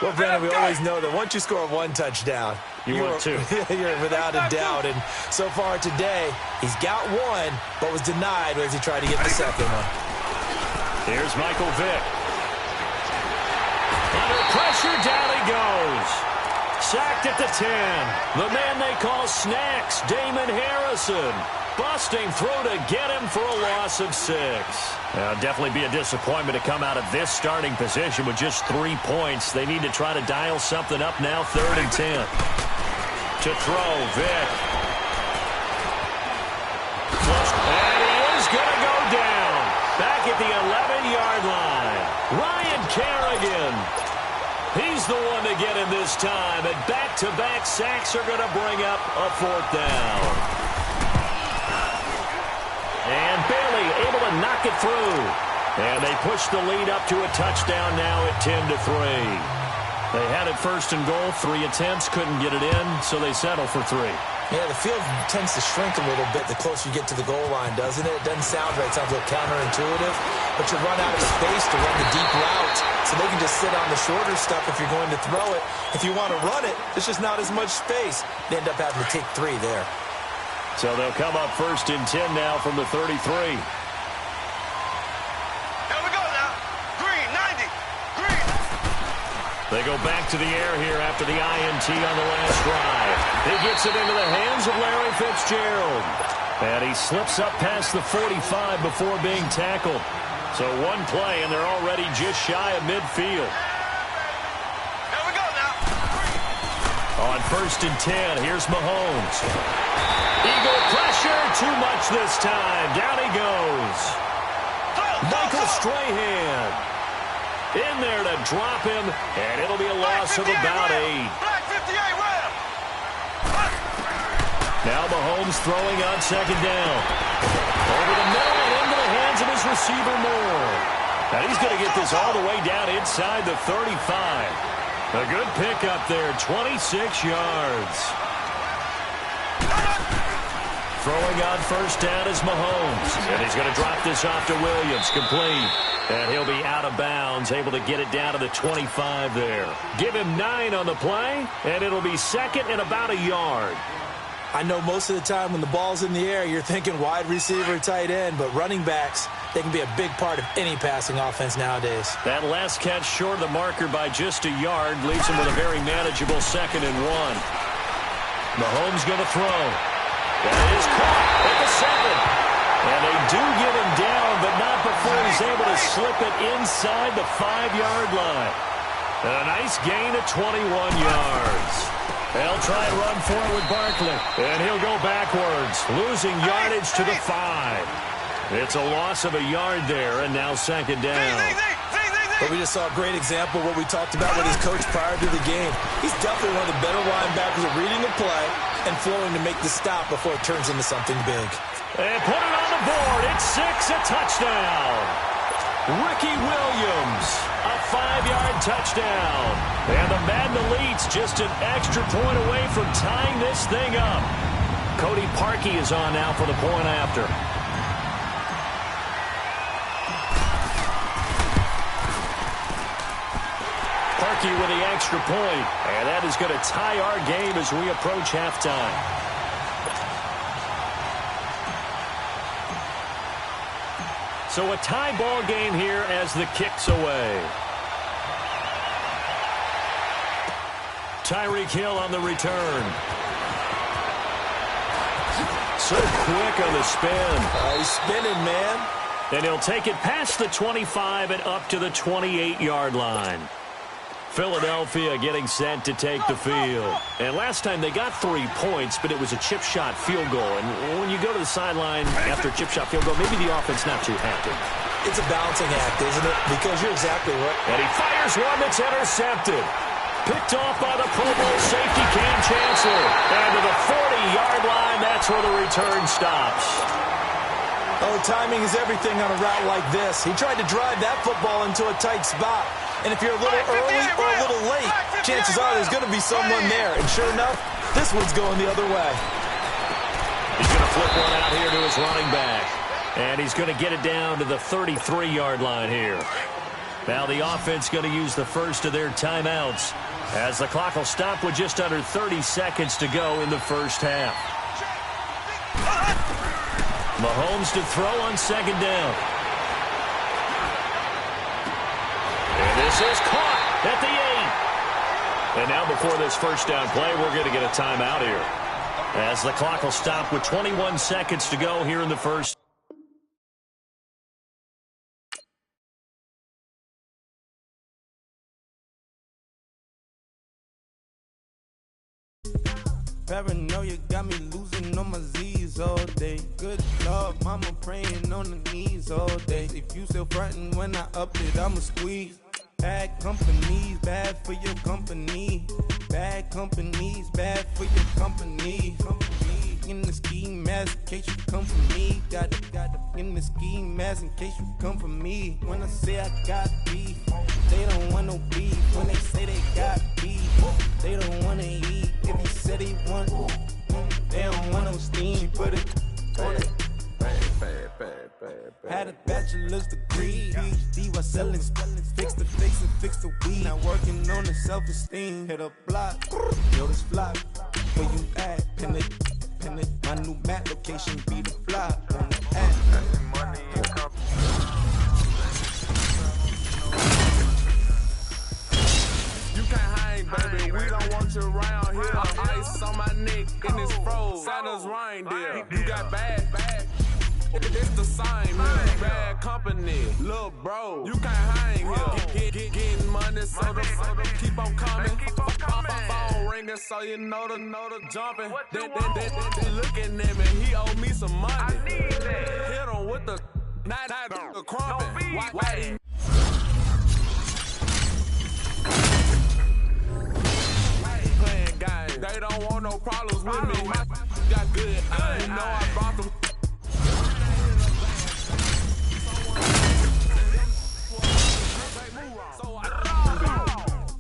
Well, Brandon, we always know that once you score one touchdown, you're without a doubt. And so far today, he's got one, but was denied as he tried to get the second one. Here's Michael Vick. Under pressure, down he goes. Sacked at the 10. The man they call Snacks, Damon Harrison. Busting through to get him for a loss of 6. Definitely be a disappointment to come out of this starting position with just 3 points. They need to try to dial something up now, 3rd and 10. To throw, Vick. And he is going to go down. Back at the 11-yard line. Ryan Kerrigan. He's the one to get him this time. And back-to-back sacks are going to bring up a 4th down. And Bailey able to knock it through. And they push the lead up to a touchdown now at 10-3. They had it 1st and goal, 3 attempts, couldn't get it in, so they settle for 3. Yeah, the field tends to shrink a little bit the closer you get to the goal line, doesn't it? It doesn't sound right. It sounds a little counterintuitive. But you run out of space to run the deep route, so they can just sit on the shorter stuff if you're going to throw it. If you want to run it, there's just not as much space. They end up having to take 3 there. So they'll come up 1st and 10 now from the 33. They go back to the air here after the INT on the last drive. He gets it into the hands of Larry Fitzgerald. And he slips up past the 45 before being tackled. So one play, and they're already just shy of midfield. Here we go now. On 1st and 10, here's Mahomes. Eagle pressure, too much this time. Down he goes. Michael Strahan. In there to drop him, and it'll be a loss of about 8. Now Mahomes throwing on 2nd down. Over the middle and into the hands of his receiver Moore. And he's going to get this all the way down inside the 35. A good pickup there, 26 yards. Throwing on 1st down is Mahomes. And he's going to drop this off to Williams, complete. And he'll be out of bounds, able to get it down to the 25 there. Give him 9 on the play, and it'll be 2nd and about a yard. I know most of the time when the ball's in the air, you're thinking wide receiver, tight end, but running backs, they can be a big part of any passing offense nowadays. That last catch short of the marker by just a yard leaves him with a very manageable 2nd and 1. Mahomes going to throw. That is caught at the 7. And they do get him down, but not before he's able to slip it inside the 5-yard line. And a nice gain of 21 yards. They'll try and run forward with Barkley. And he'll go backwards, losing yardage to the 5. It's a loss of a yard there, and now 2nd down. But we just saw a great example of what we talked about with his coach prior to the game. He's definitely one of the better linebackers at reading the play and flowing to make the stop before it turns into something big. And put it on the board. It's 6, a touchdown. Ricky Williams, a 5-yard touchdown. And the Madden Elites just an extra point away from tying this thing up. Cody Parkey is on now for the point after. Parkey with the extra point. And that is going to tie our game as we approach halftime. So a tie ball game here as the kick's away. Tyreek Hill on the return. So quick on the spin. He's spinning, man. And he'll take it past the 25 and up to the 28-yard line. Philadelphia getting set to take the field. And last time they got 3 points, but it was a chip shot field goal. And when you go to the sideline after a chip shot field goal, maybe the offense not too happy. It's a balancing act, isn't it? Because you're exactly right. And he fires one that's intercepted. Picked off by the Pro Bowl safety Cam Chancellor. And to the 40-yard line, that's where the return stops. Oh, timing is everything on a route like this. He tried to drive that football into a tight spot. And if you're a little early or a little late, chances are there's going to be someone there. And sure enough, this one's going the other way. He's going to flip one out here to his running back. And he's going to get it down to the 33-yard line here. Now the offense going to use the first of their timeouts as the clock will stop with just under 30 seconds to go in the first half. Mahomes to throw on second down. And this is caught at the 8. And now before this first down play, we're going to get a timeout here as the clock will stop with 21 seconds to go here in the first. Paranoia got me losing on my Z's all day. Good Lord, mama praying on the knees all day. If you still frontin' when I up it, I'ma squeeze. Bad companies, bad for your company. Bad companies, bad for your company. In the ski mask in case you come for me. Got it in the ski mask in case you come for me. When I say I got beef, they don't want no beef. When they say they got beef, they don't want to eat. If he said he want, they don't want no steam. Put it on it. Had a bachelor's degree, PhD while selling, fix the weed. Now working on the self-esteem. Hit a block, yo this flop. Where you at? Pin it. My new map location be the flop on the app. You can't hang, baby. We don't want you around here. Ice on my neck in this froze. Santa's reindeer. You got bad. It's the same, man. Bad company, little bro. You can't hang here. Getting money, so the keep on coming. Phone ringing, so you know the jumping. They looking at me, he owe me some money. I need that. Hit him with the not the crumping. Why playing games? They don't want no problems with me. My got good. You know I brought them.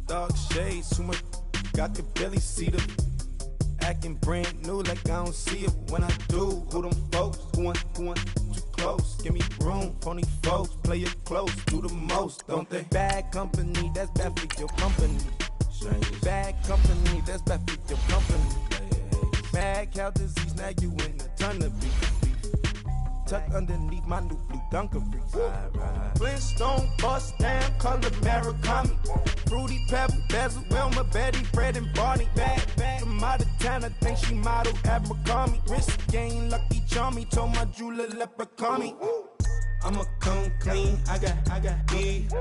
Dark shades, too much, I could barely see them. Acting brand new like I don't see it when I do. Who them folks, who want too close? Give me room, phony folks, play it close, do the most, don't they? Bad company, that's bad for your company. Bad company, that's bad for your company. Mad cow disease, now you in a ton of beef. Tucked underneath my new blue Dunkaroos. Flintstone, bust down, color Murakami. Fruity Pebble, Basil, Wilma, Betty, Fred, and Barney. Bad from out of town, I think she modeled at McCarmy. Wrist game, Lucky Charmy, told my jeweler leprechaun me. I'ma come clean, I got beef.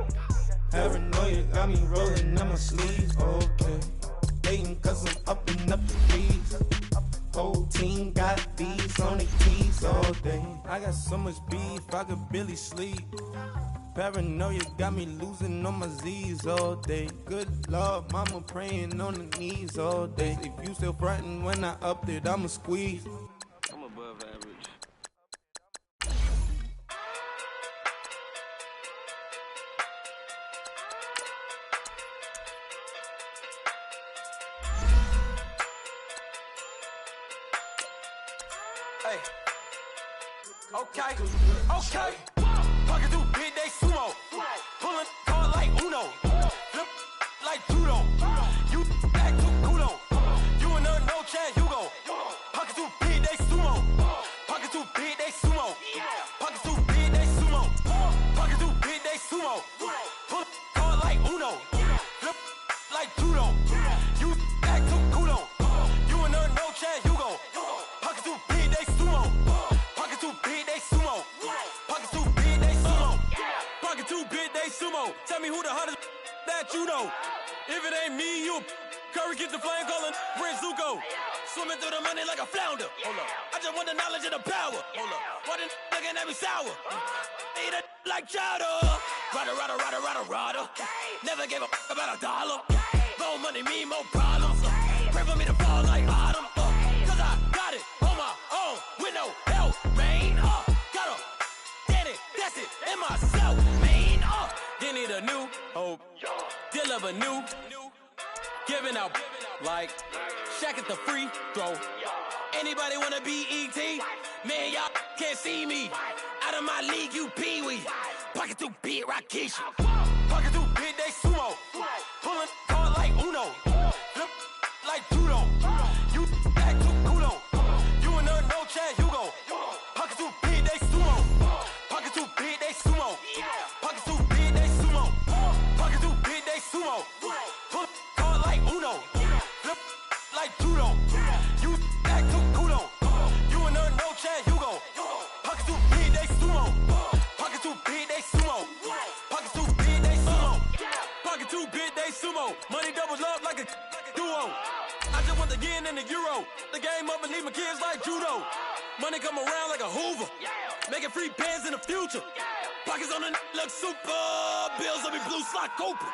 Paranoia got me rolling on my sleeves, okay. Dating cause I'm up and up the trees. Whole team got these on their tees all day. I got so much beef, I could barely sleep. Paranoia got me losing on my Z's all day. Good Lord, mama praying on the knees all day. If you still frontin' when I up it, I'ma squeeze. I'm above average. Hey. Okay. Pocket through big day sumo. Pulling card like Uno. Flip like judo. You back to Kudo. You and her no chance, you go. Pocket through big day sumo. Pocket through big day sumo. Pocket through big day sumo. Pocket through big day sumo. Pull card like Uno. Flip like judo. You back to Kudo. You and her no chance, you go. Pocket through big day sumo. Pocket too big, they sumo. Tell me who the hottest that you know. If it ain't me, you Curry get the flame calling Prince Zuko. Swimming through the money like a flounder. Hold up. I just want the knowledge and the power. Hold up. Why the looking at me sour? Eat it like chowder. Rada. Never gave a about $1. More money, me, more problems. Pray for me to fall like autumn. Cause I got it on my own with no help, man. Gotta get it, that's it, in myself, man. They need a new hope. Deal of a new. Giving out like Shaq at the free throw. Anybody wanna be E.T.? Man, y'all can't see me. Out of my league, you pee-wee. Pocket too big, Rakisha. Pocket too big, they sumo. Pulling card like Uno. Flip like judo. You act too kudo. You and her no Chad Hugo. Pocket too big, they sumo. Pocket too big, they sumo. Pocket too big, they sumo. Pocket too big, they sumo. Pull card like Uno. Flip like judo. You act too kudo. You and her no Chad Hugo. Pocket too big, they sumo. Pocket too big, they sumo. Pocket too big, they sumo. Pocket too big, they sumo. Money doubles up like a duo. I just want the yen and the euro. The game up and leave my kids like judo. Money come around like a Hoover. Making free bands in the future. Pockets on the look super. Bills on me blue slot Cooper.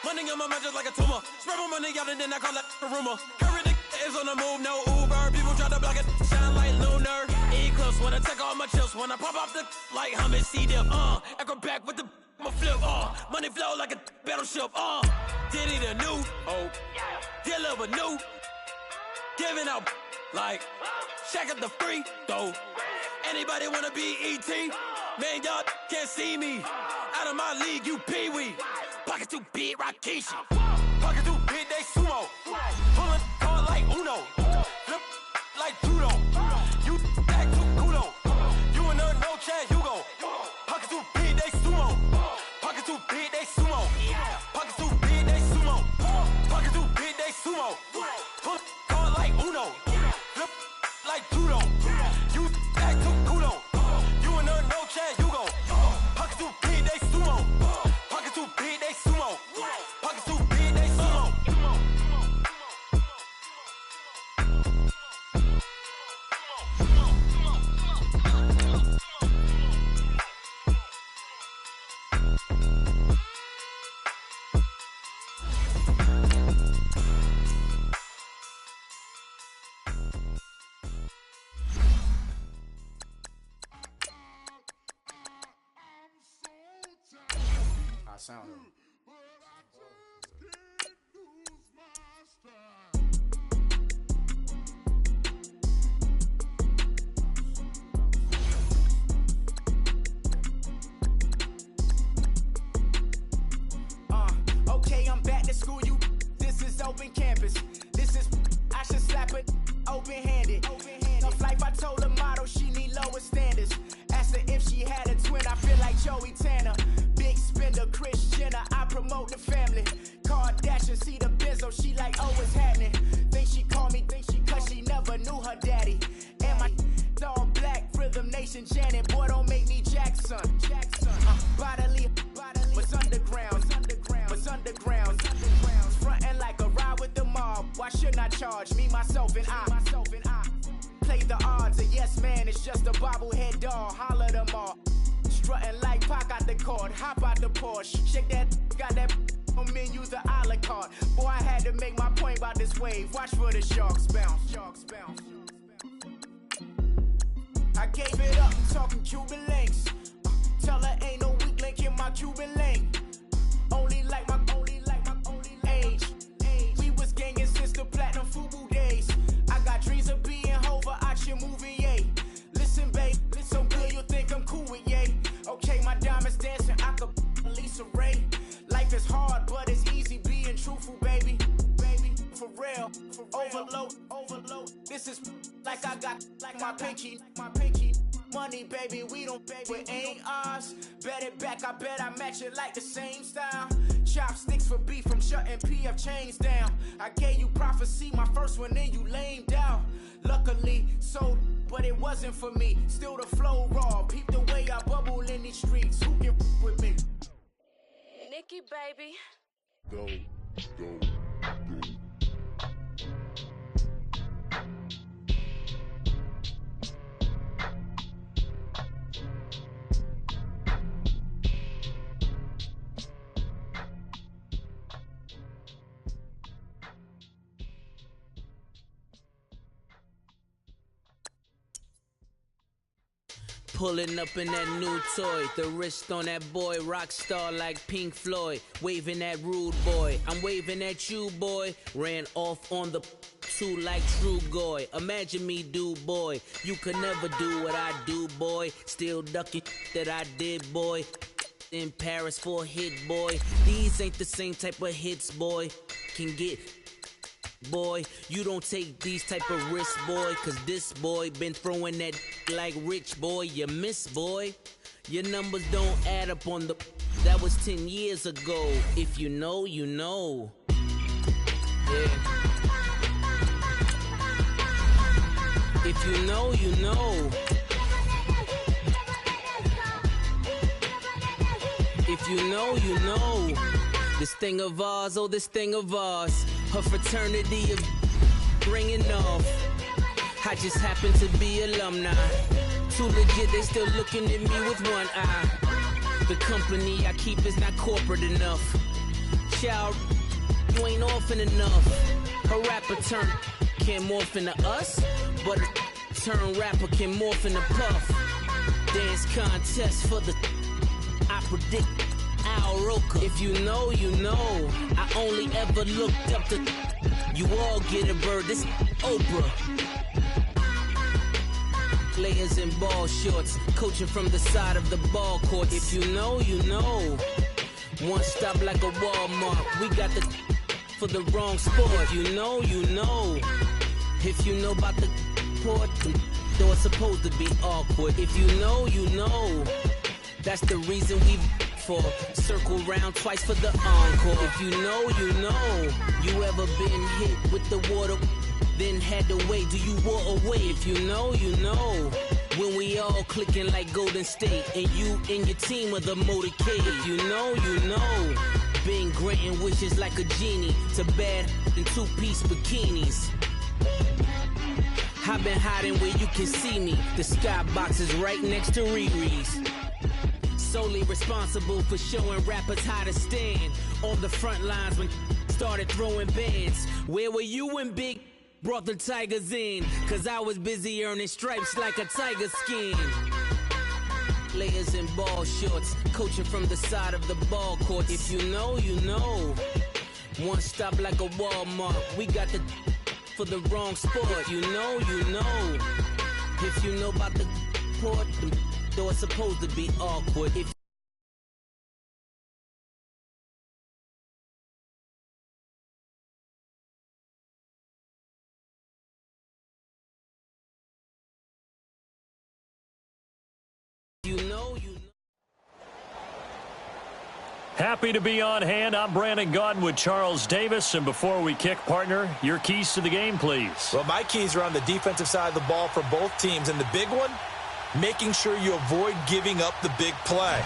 Money on my mind just like a tumor. Spread my money out and then I call that a rumor. Curry the is on the move, no Uber. People try to block it, shine like lunar. Eclipse when I take all my chips. When I pop off the like hummus, see them. Acrobat with the flip. Money flow like a battleship. Diddy the new hope. Deal of a new. Giving out like Shaq at the free throw. Anybody wanna be E.T.? Man, y'all can't see me. Out of my league, you pee-wee. Pocket too big, Rakisha. Pocket too big, they sumo. Pulling card like Uno. Flip like judo. You act too kudo. You and her no Chad Hugo. Pocket too big, they sumo. Pocket too big, they sumo. Pocket too big, they sumo. Pocket too big, they sumo. Pull card like Uno. Flip like judo. You act too kudo. You and her no Chad Hugo. Pocket too big, they sumo. Pocket too big, they sumo. Pocket too big, they sumo. I sound him. Okay, I'm back to school, you. This is open campus. This is, I should slap it open-handed. Tough life, I told the model she need lower standards. Asked her if she had a twin, I feel like Joey Tanner. Big spender, Kris Jenner, I promote the family. Kardashian, see the Benzo, she like, oh, it's happening. Think she called me, cause she never knew her daddy. And my all black, Rhythm Nation, Janet, boy, don't make me Jackson. Bodily, was underground. Frontin' like a ride with the mob. Why shouldn't I charge me, myself, and I? Play the odds, a yes man, it's just a bobblehead doll. Holler them all. Strutting like Pac out the court, hop out the Porsche. Shake that, got that on menu, the a la carte. Boy, I had to make my point about this wave. Watch for the sharks bounce. I gave it up, I'm talking Cuban links. Tell her ain't no weak link in my Cuban link. Only like my age. We was gangin' since the platinum FUBU days. I got dreams of being Hova out your movie, yay. Listen, babe, so good you'll think I'm cool with yay. Okay, my diamonds dancing, I could Lisa Ray. Life is hard, but it's easy being truthful, baby. For real, overload. This is like I got like my pinky. Money, baby, we don't pay, but ain't ours. Bet it back, I bet I match it like the same style. Chopsticks for beef from shutting PF chains down. I gave you prophecy, my first one, then you lamed out. Luckily, sold, but it wasn't for me. Still the flow raw, peep the way I bubble in these streets. Who can with me? baby. Go. Pulling up in that new toy, the wrist on that boy, rock star like Pink Floyd, waving at rude boy, I'm waving at you boy, ran off on the two like true goy, imagine me do boy, you could never do what I do boy, still ducking that I did boy, in Paris for a hit boy, these ain't the same type of hits boy, can get boy, you don't take these type of risks, boy, cause this boy been throwing that like rich boy, you miss, boy. Your numbers don't add up on the, that was 10 years ago. If you know, you know. Yeah. If you know, you know. If you know, you know. This thing of ours, oh, this thing of ours. Her fraternity of ringing off. I just happen to be alumni. Too legit, they still looking at me with one eye. The company I keep is not corporate enough. Child, you ain't orphan enough. A rapper turn can't morph into us, but a turn rapper can morph into Puff. Dance contest for the, I predict Al Roker. If you know, you know. I only ever looked up to, you all get a bird, this Oprah. Players in ball shorts, coaching from the side of the ball court. If you know, you know. One stop like a Walmart. We got the for the wrong sport. If you know, you know. If you know about the port, though it's supposed to be awkward. If you know, you know. That's the reason we for circle round twice for the encore. If you know, you know. You ever been hit with the water? Then had to wait, do you walk away? If you know, you know. When we all clicking like Golden State, and you and your team are the motorcade. If you know, you know. Been granting wishes like a genie to bad in two-piece bikinis. I've been hiding where you can see me. The skybox is right next to Riri's. Solely responsible for showing rappers how to stand on the front lines when started throwing bands. Where were you when Big brought the Tigers in? Cause I was busy earning stripes like a tiger skin. Players in ball shorts, coaching from the side of the ball court. If you know, you know. One stop like a Walmart. We got the for the wrong sport. If you know, you know. If you know about the port, though it's supposed to be awkward. If you know, you know. Happy to be on hand. I'm Brandon Gaudin with Charles Davis. And before we kick, partner, your keys to the game, please. Well, my keys are on the defensive side of the ball for both teams. And the big one, making sure you avoid giving up the big play.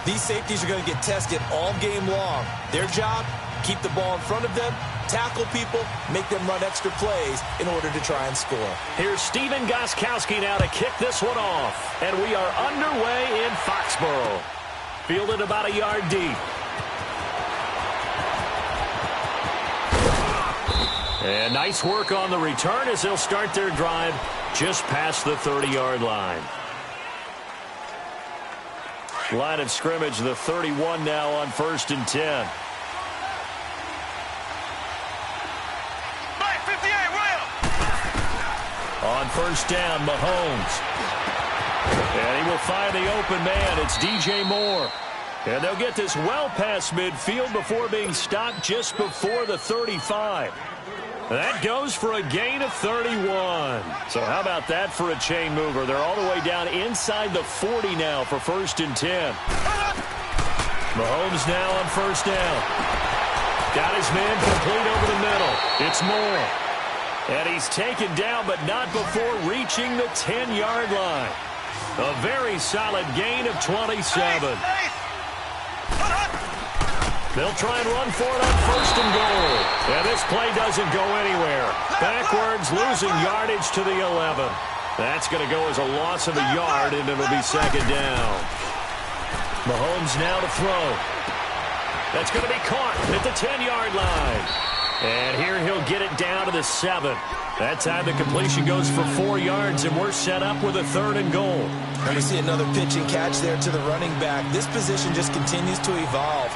These safeties are going to get tested all game long. Their job, keep the ball in front of them, tackle people, make them run extra plays in order to try and score. Here's Steven Gostkowski now to kick this one off. And we are underway in Foxborough. Fielded about a yard deep. And nice work on the return as they'll start their drive just past the 30-yard line. Line of scrimmage, the 31 now on 1st and 10. On 1st down, Mahomes. And he will find the open man. It's DJ Moore. And they'll get this well past midfield before being stopped just before the 35. That goes for a gain of 31. So how about that for a chain mover? They're all the way down inside the 40 now for 1st and 10. Mahomes now on 1st down. Got his man complete over the middle. It's Moore. And he's taken down, but not before reaching the 10-yard line. A very solid gain of 27. They'll try and run for it on 1st and goal. And this play doesn't go anywhere. Backwards, losing yardage to the 11. That's going to go as a loss of a yard, and it'll be 2nd down. Mahomes now to throw. That's going to be caught at the 10-yard line. And here he'll get it down to the 7. That time the completion goes for 4 yards, and we're set up with a 3rd and goal. And we see another pitch and catch there to the running back. This position just continues to evolve.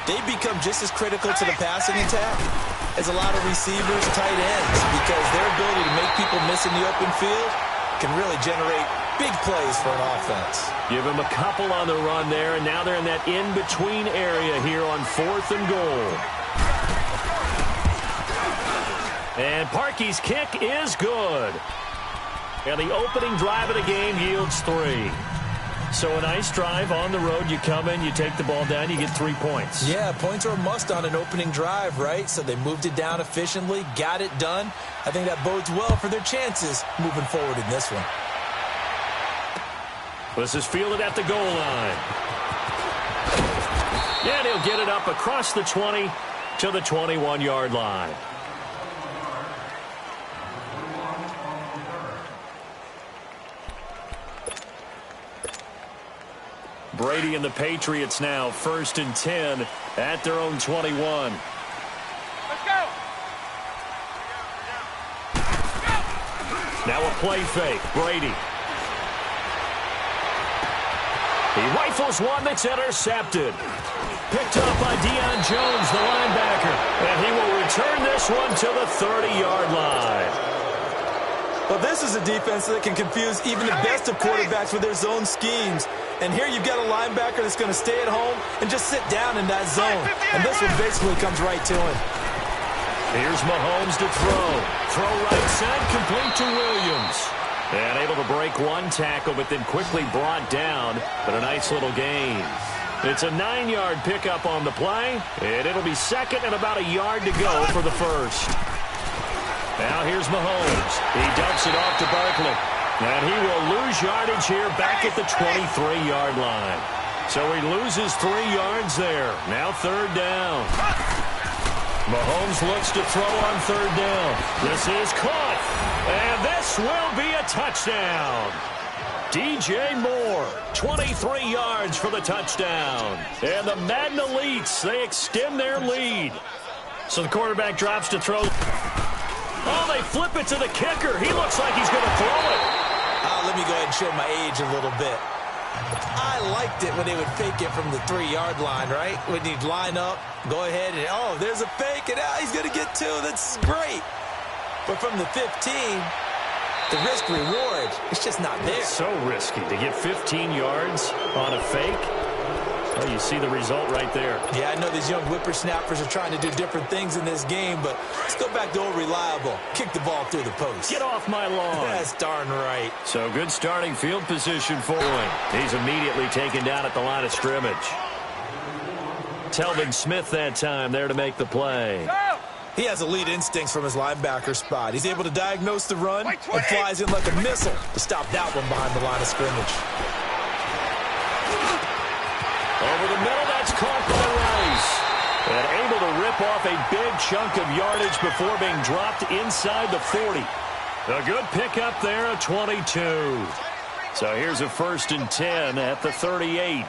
They become just as critical to the passing attack as a lot of receivers, tight ends, because their ability to make people miss in the open field can really generate big plays for an offense. Give him a couple on the run there, and now they're in that in-between area here on 4th and goal. And Parkey's kick is good. And the opening drive of the game yields 3. So a nice drive on the road. You come in, you take the ball down, you get 3 points. Yeah, points are a must on an opening drive, right? So they moved it down efficiently, got it done. I think that bodes well for their chances moving forward in this one. This is fielded at the goal line. And he'll get it up across the 20 to the 21-yard line. Brady and the Patriots now 1st and 10 at their own 21. Let's go. Now a play fake. Brady. He rifles one that's intercepted. Picked up by Deion Jones, the linebacker. And he will return this one to the 30-yard line. Well, this is a defense that can confuse even the best of quarterbacks with their zone schemes. And here you've got a linebacker that's going to stay at home and just sit down in that zone. And this one basically comes right to him. Here's Mahomes to throw. Throw right side, complete to Williams. And able to break one tackle, but then quickly brought down. But a nice little gain. It's a 9-yard pickup on the play. And it'll be 2nd and about a yard to go for the 1st. Now here's Mahomes. He dumps it off to Barkley. And he will lose yardage here back at the 23-yard line. So he loses 3 yards there. Now 3rd down. Mahomes looks to throw on 3rd down. This is caught. And this will be a touchdown. DJ Moore, 23 yards for the touchdown. And the Madden Elites, they extend their lead. So the quarterback drops to throw. Oh, they flip it to the kicker. He looks like he's going to throw it. Let me go ahead and show my age a little bit. I liked it when they would fake it from the 3-yard line, right? When you'd line up, go ahead and, oh, there's a fake, and he's going to get 2. That's great. But from the 15, the risk-reward, it's just not there. It's so risky to get 15 yards on a fake. Well, you see the result right there. Yeah, I know these young whippersnappers are trying to do different things in this game, but let's go back to old reliable. Kick the ball through the post. Get off my lawn. That's darn right. So good starting field position for him. He's immediately taken down at the line of scrimmage. Telvin Smith that time there to make the play. He has elite instincts from his linebacker spot. He's able to diagnose the run and flies in like a missile to stop that one behind the line of scrimmage. Over the middle, that's caught by Rice. And able to rip off a big chunk of yardage before being dropped inside the 40. A good pickup there at 22. So here's a 1st and 10 at the 38.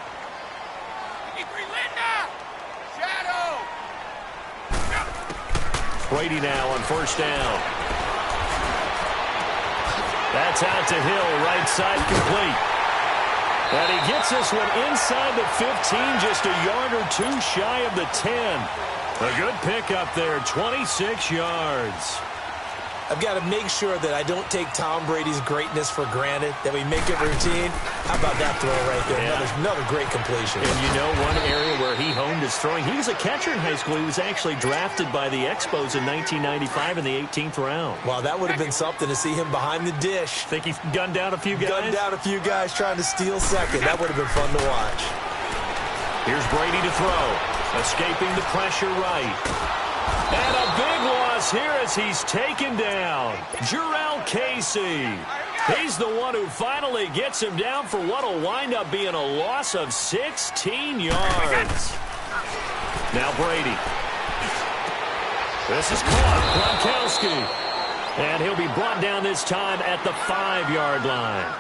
Brady now on 1st down. That's out to Hill, right side complete. And he gets this one inside the 15, just a yard or 2 shy of the 10. A good pickup there, 26 yards. I've got to make sure that I don't take Tom Brady's greatness for granted, that we make it routine. How about that throw right there? Yeah. Another great completion. And you know one area where he honed his throwing, he was a catcher in high school. He was actually drafted by the Expos in 1995 in the 18th round. Wow, that would have been something to see him behind the dish. Think he's gunned down a few guys? Gunned down a few guys trying to steal second. That would have been fun to watch. Here's Brady to throw. Escaping the pressure right. And a big loss here as he's taken down. Jarrell Casey. He's the one who finally gets him down for what will wind up being a loss of 16 yards. Now Brady. This is caught. Gronkowski. And he'll be brought down this time at the 5-yard line.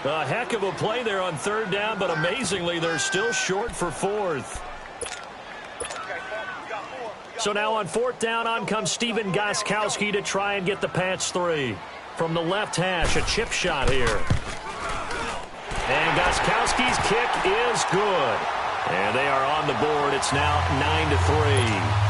A heck of a play there on third down, but amazingly, they're still short for fourth. So now on fourth down, on comes Stephen Gostkowski to try and get the patch 3. From the left hash, a chip shot here. And Gostkowski's kick is good. And they are on the board. It's now 9-3.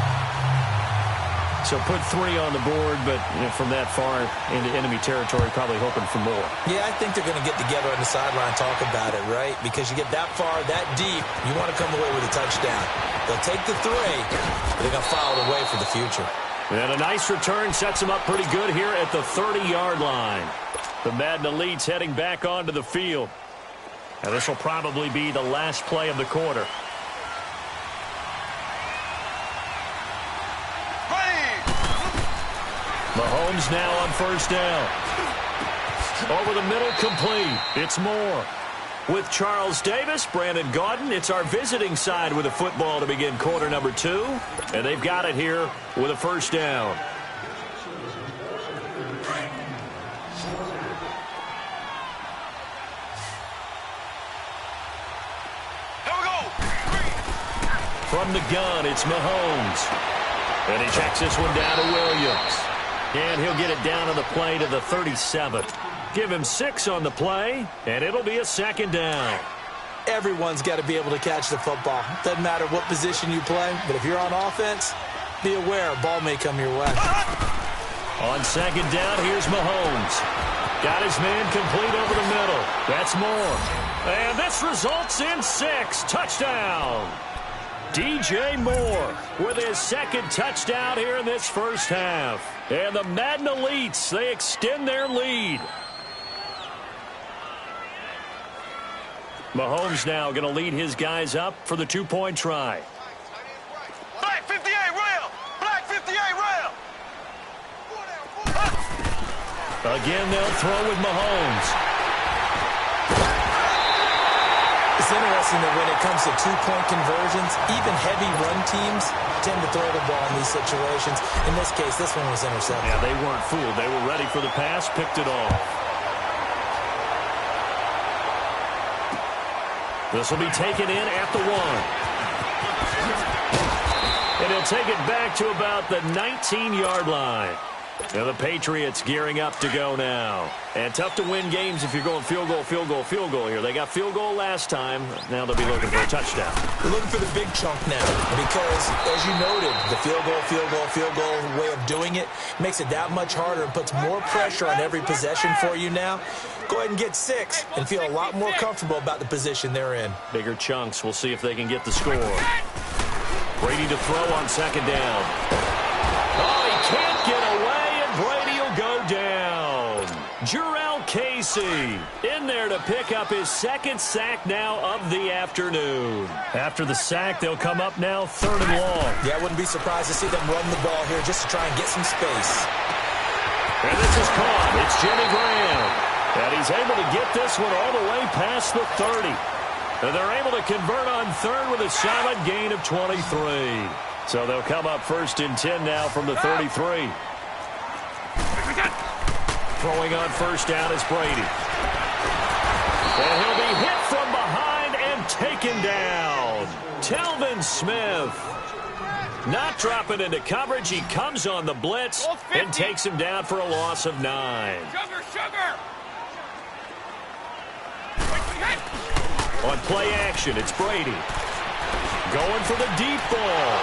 So put 3 on the board, but from that far into enemy territory, probably hoping for more. Yeah, I think they're going to get together on the sideline, talk about it, right? Because you get that far, that deep, you want to come away with a touchdown. They'll take the 3, but they're going to file it away for the future. And a nice return sets them up pretty good here at the 30-yard line. The Madden Elites heading back onto the field. Now this will probably be the last play of the quarter. Mahomes now on first down. Over the middle, complete. It's Moore. With Charles Davis, Brandon Gaudin, it's our visiting side with a football to begin quarter number 2. And they've got it here with a first down. From the gun, it's Mahomes. And he checks this one down to Williams. And he'll get it down on the play to the 37. Give him 6 on the play, and it'll be a second down. Everyone's got to be able to catch the football. Doesn't matter what position you play, but if you're on offense, be aware, ball may come your way. On second down, here's Mahomes. Got his man complete over the middle. That's Moore. And this results in 6. Touchdown. DJ Moore with his second touchdown here in this first half. And the Madden Elites, they extend their lead. Mahomes now going to lead his guys up for the 2-point try. Black 58 rail! Black 58 rail! Again, they'll throw with Mahomes. It's interesting that when it comes to 2-point conversions, even heavy run teams tend to throw the ball in these situations. In this case, this one was intercepted. Yeah, they weren't fooled. They were ready for the pass, picked it off. This will be taken in at the 1. And he'll take it back to about the 19-yard line. Now the Patriots gearing up to go now. And tough to win games if you're going field goal, field goal, field goal here. They got field goal last time. Now they'll be looking for a touchdown. They're looking for the big chunk now because, as you noted, the field goal, field goal, field goal way of doing it makes it that much harder and puts more pressure on every possession for you now. Go ahead and get 6 and feel a lot more comfortable about the position they're in. Bigger chunks. We'll see if they can get the score. Brady to throw on second down. Oh, he can't get away. Brady will go down. Jurrell Casey in there to pick up his second sack now of the afternoon. After the sack, they'll come up now 3rd and long. Yeah, I wouldn't be surprised to see them run the ball here just to try and get some space. And this is caught. It's Jimmy Graham. And he's able to get this one all the way past the 30. And they're able to convert on 3rd with a solid gain of 23. So they'll come up 1st and 10 now from the 33. Throwing on first down is Brady. And he'll be hit from behind and taken down. Telvin Smith. Not dropping into coverage. He comes on the blitz and takes him down for a loss of 9. Sugar! On play action, it's Brady. Going for the deep ball.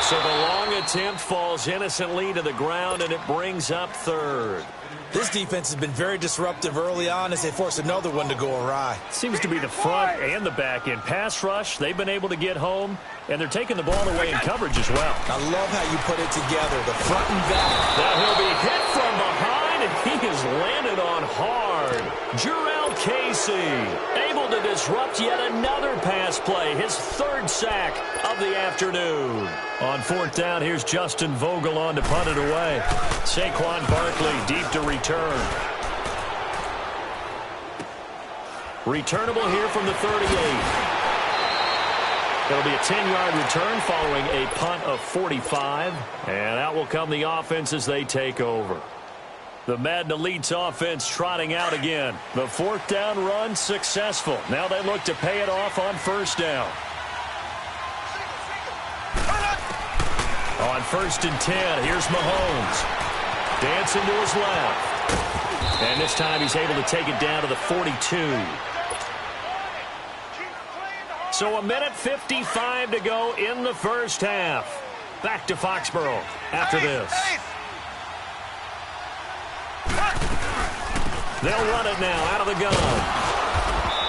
So the long attempt falls innocently to the ground, and it brings up 3rd. This defense has been very disruptive early on as they force another one to go awry. Seems to be the front and the back end. Pass rush, they've been able to get home, and they're taking the ball away in coverage as well. I love how you put it together, the front and back. Now he'll be hit from behind, and he has landed on hard. Jurrell Casey able to disrupt yet another pass play, his 3rd sack of the afternoon. On 4th down, here's Justin Vogel on to punt it away. Saquon Barkley deep to return. Returnable here from the 38. It'll be a 10-yard return following a punt of 45. And out will come the offense as they take over. The Madden Elite's offense trotting out again. The fourth down run successful. Now they look to pay it off on first down. On 1st and 10, here's Mahomes. Dancing to his left. And this time he's able to take it down to the 42. So 1:55 to go in the first half. Back to Foxborough after this. They'll run it now out of the gun.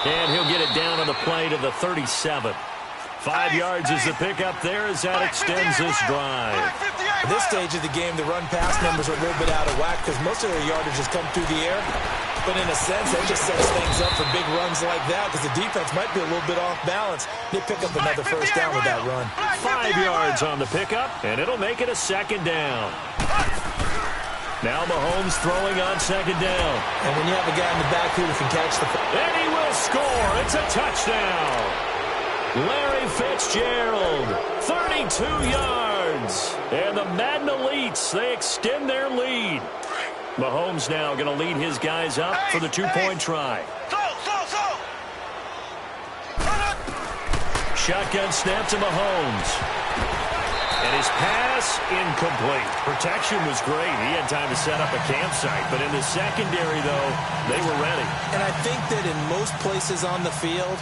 And he'll get it down on the play to the 37. 5 yards is the pickup there as that extends this drive. At this stage of the game, the run-pass numbers are a little bit out of whack because most of their yardage has come through the air. But in a sense, that just sets things up for big runs like that because the defense might be a little bit off balance. They pick up another first down with that run. 5 yards on the pickup, and it'll make it a second down. Now Mahomes throwing on second down. And when you have a guy in the backfield who can catch the... And he will score. It's a touchdown. Larry Fitzgerald, 32 yards. And the Madden Elites, they extend their lead. Mahomes now going to lead his guys up for the two-point try. Shotgun snap to Mahomes. And his pass incomplete. Protection was great. He had time to set up a campsite. But in the secondary, though, they were ready. And I think that in most places on the field,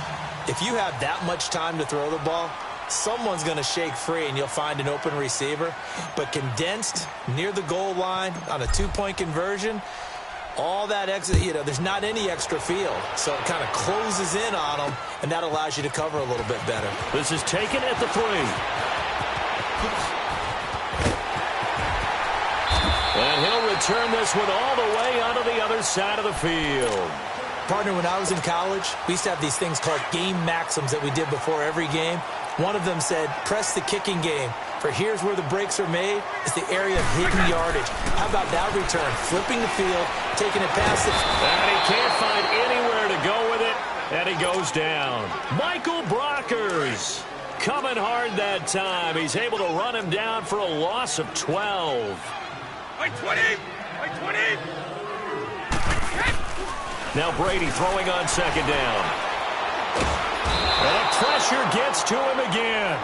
if you have that much time to throw the ball, someone's going to shake free and you'll find an open receiver. But condensed near the goal line on a two-point conversion, all that extra, there's not any extra field. So it kind of closes in on them, and that allows you to cover a little bit better. This is taken at the 3. And he'll return this one all the way onto the other side of the field. Partner, when I was in college, we used to have these things called game maxims that we did before every game. One of them said, press the kicking game. For here's where the breaks are made. It's the area of hidden yardage. How about that return? Flipping the field, taking it past it. And he can't find anywhere to go with it. And he goes down. Michael Brockers coming hard that time. He's able to run him down for a loss of 12. By 20! By 20! Now Brady throwing on second down. And the pressure gets to him again.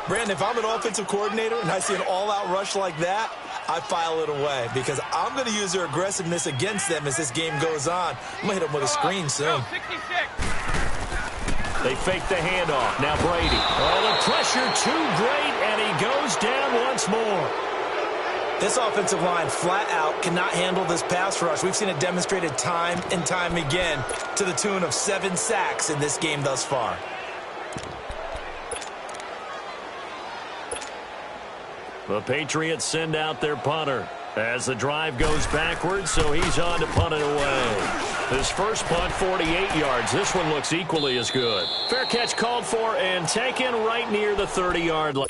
Brandon, if I'm an offensive coordinator and I see an all-out rush like that, I file it away because I'm going to use their aggressiveness against them as this game goes on. I'm going to hit them with a screen soon. They fake the handoff. Now Brady. Oh, the pressure too great, and he goes down once more. This offensive line flat out cannot handle this pass rush. We've seen it demonstrated time and time again to the tune of 7 sacks in this game thus far. The Patriots send out their punter as the drive goes backwards, so he's on to punt it away. His first punt, 48 yards. This one looks equally as good. Fair catch called for and taken right near the 30-yard line.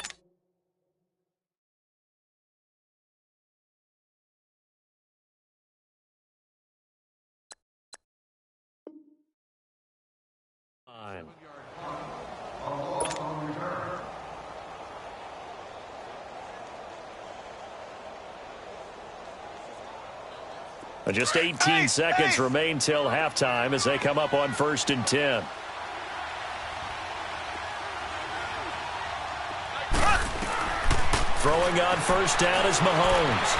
Just 18 seconds remain till halftime as they come up on 1st and 10. Throwing on first down is Mahomes.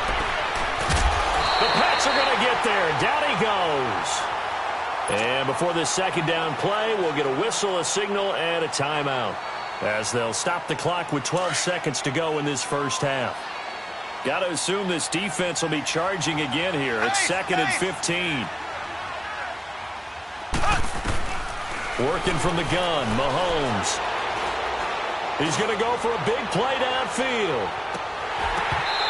The Pats are going to get there. Down he goes. And before this second down play, we'll get a whistle, a signal, and a timeout as they'll stop the clock with 12 seconds to go in this first half. Got to assume this defense will be charging again here. It's 2nd and 15. Working from the gun, Mahomes. He's going to go for a big play downfield.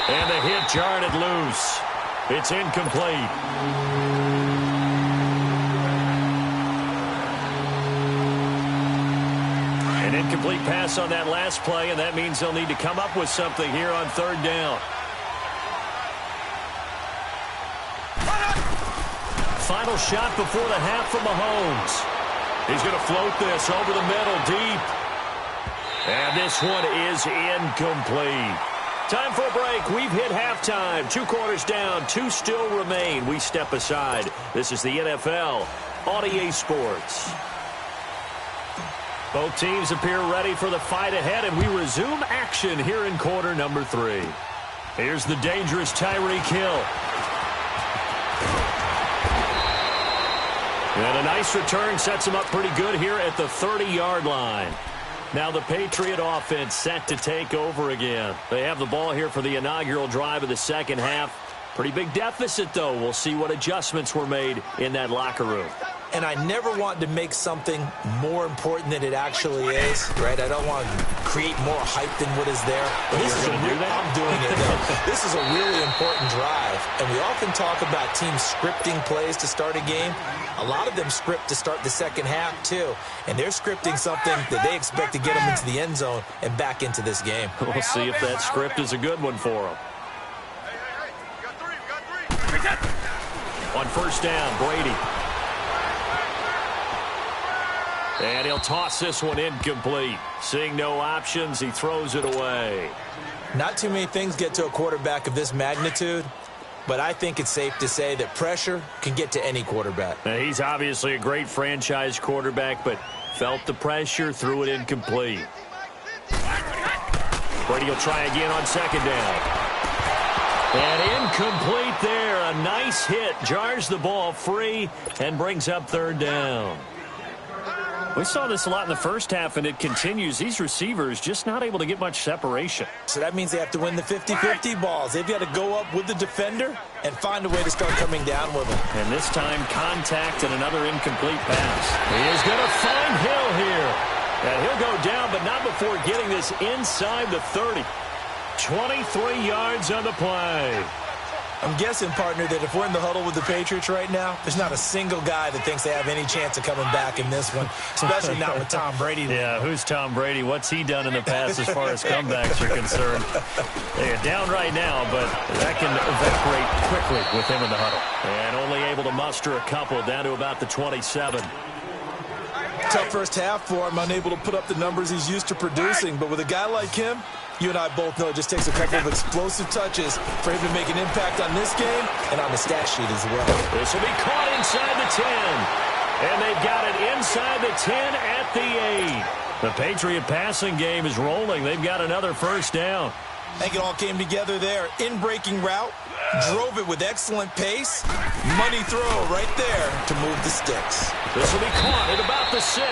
And the hit jarred it loose. It's incomplete. An incomplete pass on that last play, and that means they'll need to come up with something here on 3rd down. Final shot before the half from Mahomes. He's going to float this over the middle deep. And this one is incomplete. Time for a break. We've hit halftime. 2 quarters down. 2 still remain. We step aside. This is the NFL on EA Sports. Both teams appear ready for the fight ahead, and we resume action here in quarter number 3. Here's the dangerous Tyreek Hill. And a nice return sets him up pretty good here at the 30-yard line. Now the Patriot offense set to take over again. They have the ball here for the inaugural drive of the second half. Pretty big deficit, though. We'll see what adjustments were made in that locker room. And I never want to make something more important than it actually is, right? I don't want to create more hype than what is there. But this is I'm doing it, though. This is a really important drive. And we often talk about teams scripting plays to start a game. A lot of them script to start the second half, too. And they're scripting something that they expect to get them into the end zone and back into this game. We'll see if that script is a good one for them. On first down, Brady. And he'll toss this one incomplete. Seeing no options, he throws it away. Not too many things get to a quarterback of this magnitude, but I think it's safe to say that pressure can get to any quarterback. Now, he's obviously a great franchise quarterback, but felt the pressure, threw it incomplete. Brady will try again on second down. And incomplete there. A nice hit. Jars the ball free and brings up third down. We saw this a lot in the first half, and it continues. These receivers just not able to get much separation. So that means they have to win the 50-50 balls. They've got to go up with the defender and find a way to start coming down with him. And this time, contact and another incomplete pass. He is going to find Hill here. And he'll go down, but not before getting this inside the 30. 23 yards on the play. I'm guessing, partner, that if we're in the huddle with the Patriots right now, there's not a single guy that thinks they have any chance of coming back in this one, especially not with Tom Brady. Yeah, who's Tom Brady? What's he done in the past as far as comebacks are concerned? They're down right now, but that can evaporate quickly with him in the huddle. And only able to muster a couple, down to about the 27. Tough first half for him, unable to put up the numbers he's used to producing. But with a guy like him, you and I both know it just takes a couple of explosive touches for him to make an impact on this game and on the stat sheet as well. This will be caught inside the 10. And they've got it inside the 10 at the 8. The Patriot passing game is rolling. They've got another first down. I think it all came together there. In-breaking route, drove it with excellent pace. Money throw right there to move the sticks. This will be caught at about the 6.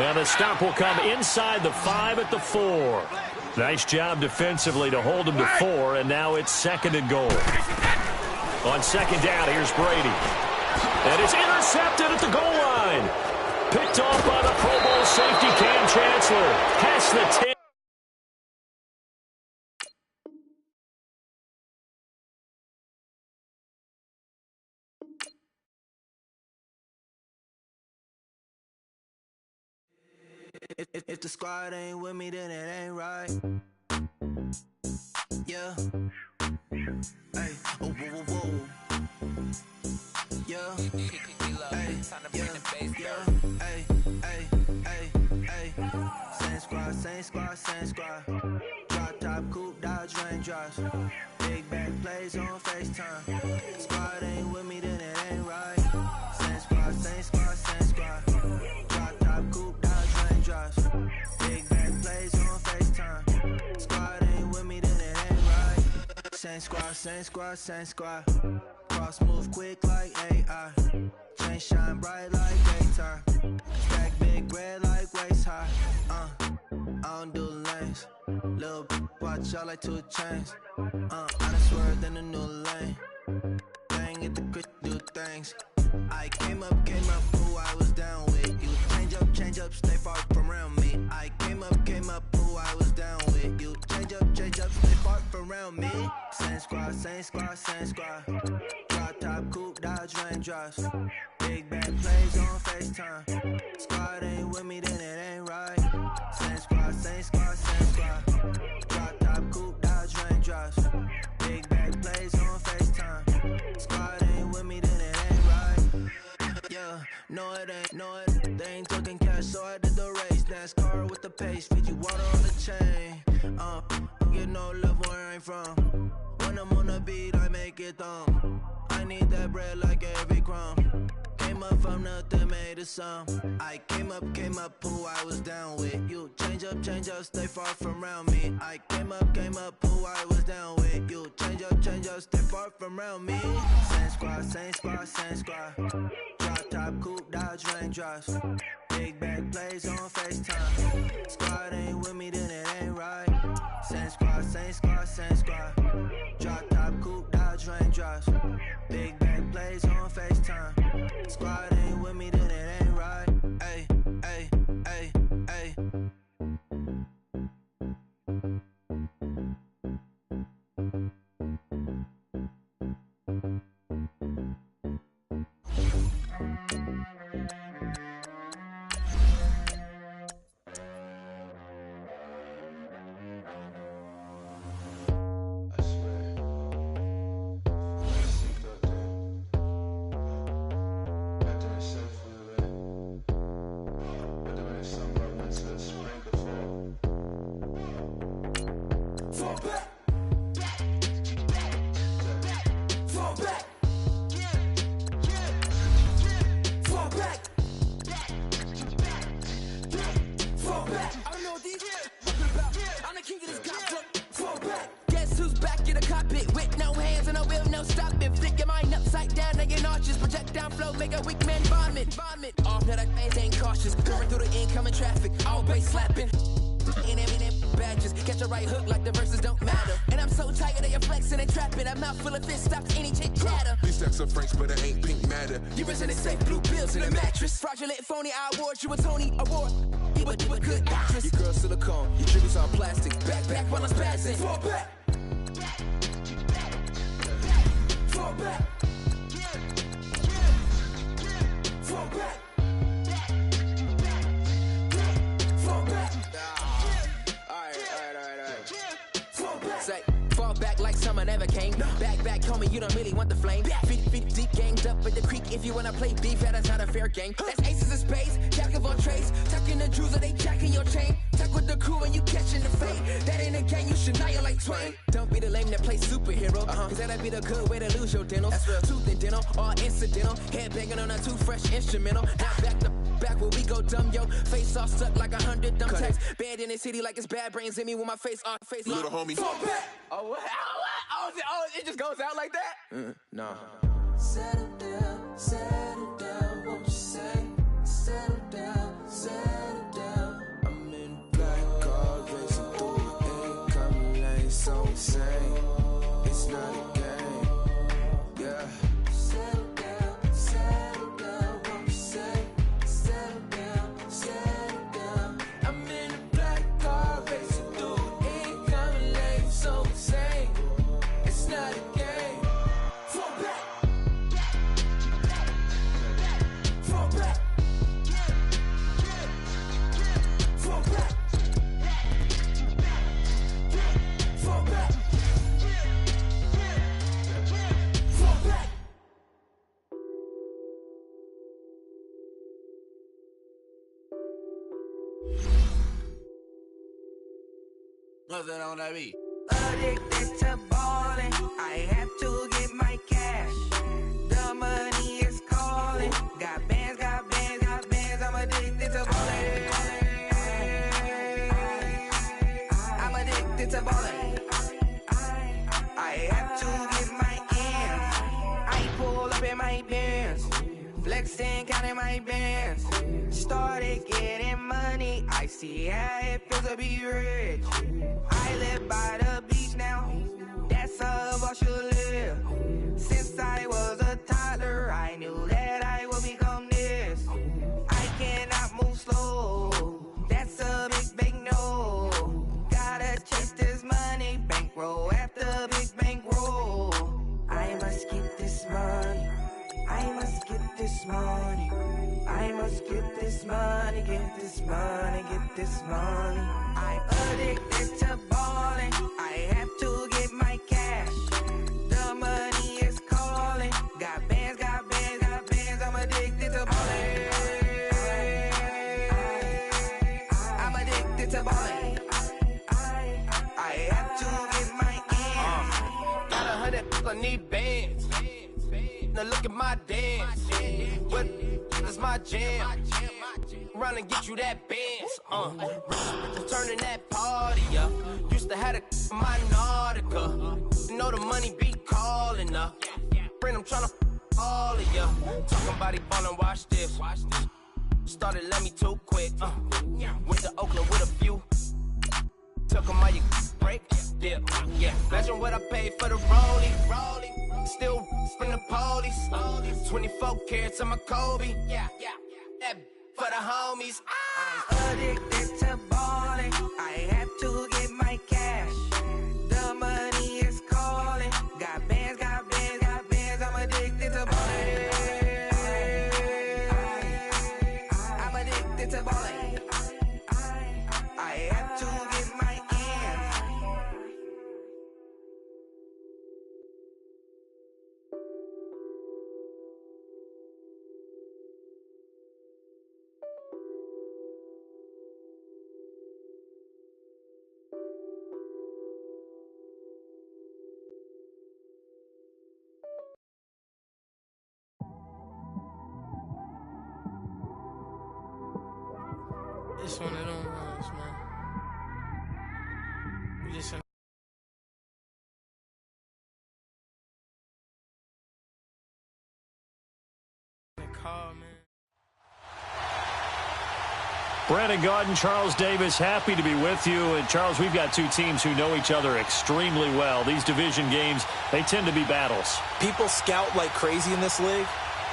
And the stop will come inside the 5 at the 4. Nice job defensively to hold him to 4, and now it's second and goal. On second down, here's Brady. And it's intercepted at the goal line. Picked off by the Pro Bowl safety Cam Chancellor. Past the 10. If the squad ain't with me, then it ain't right. Yeah. Hey. Oh, whoa, whoa, whoa. Yeah. Hey. Yeah. Hey. Hey. Hey. Hey. Same squad, same squad, same squad. Drop top, coupe, Dodge raindrops. Big back plays on FaceTime. Squad ain't with me, then it ain't right. Same squad, same squad, same squad. Drop top, coupe, Dodge raindrops. Big back plays on FaceTime. Squad ain't with me, then it ain't right. Same squad, same squad, same squad. Cross move quick like AI. Chain shine bright like daytime. Stack big bread like waist high. I don't do lanes. Little watch out like 2 chains. I done swerved in a new lane. Bang at the Chris do things. I came up, who I was down with. You change up, stay far from around me. I came up, who I was down with. You change up, stay far from around me. Same squad, same squad, same squad. Drop top, coupe, Dodge raindrops. Big back plays on FaceTime. Squad ain't with me, then it ain't right. Same squad, same squad, same squad. Drop top, coupe, Dodge raindrops. Big back plays on FaceTime. Squad ain't with me, then it ain't right. Yeah, no it ain't, no it. They ain't talking cash, so I did the race. NASCAR with the pace, feed you water the sum. I came up, who I was down with. You change up, stay far from around me. I came up, who I was down with. You change up, stay far from around me. Same squad. Drop top, coupe, Dodge raindrops. Big bag plays on FaceTime. Squad ain't with me, then it ain't right. Same squad. Drop top, coupe, Dodge raindrops. Big bag plays on FaceTime. Squad ain't with me, then it ain't right. Ay. Fraudulent, phony, I award you a Tony Award. You a good actress. Your girl silicone, your tributes all plastic. Back while I'm spazzing. Fall back. Fall back. Fall back. Fall back. Alright. Fall back. Say, fall back like summer never came. Back, homie, you don't really want the flame. Feet deep, ganged up in the creek. If you wanna play beef, that's not a fair game. That's aces of spades, jack of all trades. Tucking the jewels, they jacking your chain. Tuck with the crew and you catching the fade. That ain't a game, you should know like Twain. Don't be the lame that play superhero. Cause that'd be the good way to lose your dentals. That's real. Tooth and dental, all incidental. Head banging on a toothbrush instrumental. Now back to back where we go dumb, yo. Face all stuck like 100 dumb tacks. Bad in the city like it's bad brains in me with my face off. Little homie. Fall back. Oh, it just goes out like that? Nah. Settle down, won't you say? Settle down. I'm in black car racing through the incoming lane, so insane. It's not a game, yeah. Settle down, won't you say? Settle down. I'm in a black car racing through the incoming lane, so insane. It's not a game. Fall back. Nothing on that beat. Addicted to ballin', I have to get my cash. The money is calling. Got bands, I'm addicted to ballin'. I'm addicted to ballin'. I have to get my ends. I pull up in my Benz, flexing, counting my bands. Started getting money, I see how it feels to be rich. I live by the beach now, that's how I should live. Since I was a toddler, I knew that I would become this. I cannot move slow, that's a big no. Gotta chase this money, bankroll after big bankroll. I must get this money, I must get this money. I must get this money, get this money. I'm addicted to ballin', I have to get my cash. The money is calling. Got bands, I'm addicted to ballin'. I'm addicted to ballin'. I have to get my ends. Got 100, I need bands. Now look at my dance. What? That's my jam. Run and get you that Benz. Turning that party up. Used to have a my Nautica. Know the money be calling up. Friend, I'm tryna all of ya. Talking about he ballin', watch this. Started let me too quick. Went to Oakland with a few. Took him all you break. Dip. Yeah. Imagine what I paid for the rollie. Still from the police. 24 carats on my Kobe. Yeah. That for the homies. I'm addicted to balling. I have to get my cash. The money is calling. Got bands, got bands, got bands. I'm addicted to balling. I'm addicted to balling. I have to get my ends. It's one of them ones, man. We just in the car, man. Brandon Garden, Charles Davis, happy to be with you. And, Charles, we've got two teams who know each other extremely well. These division games, they tend to be battles. People scout like crazy in this league,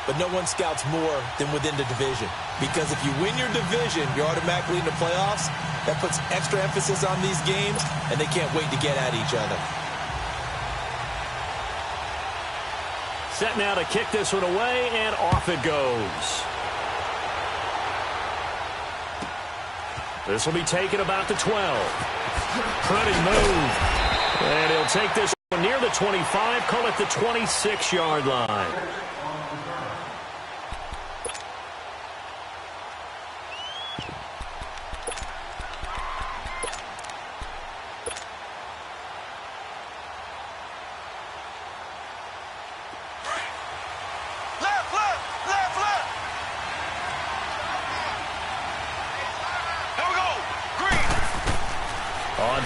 but no one scouts more than within the division. Because if you win your division, you're automatically in the playoffs. That puts extra emphasis on these games, and they can't wait to get at each other. Set now to kick this one away, and off it goes. This will be taken about the 12. Pretty move. And he'll take this one near the 25, call it the 26-yard line.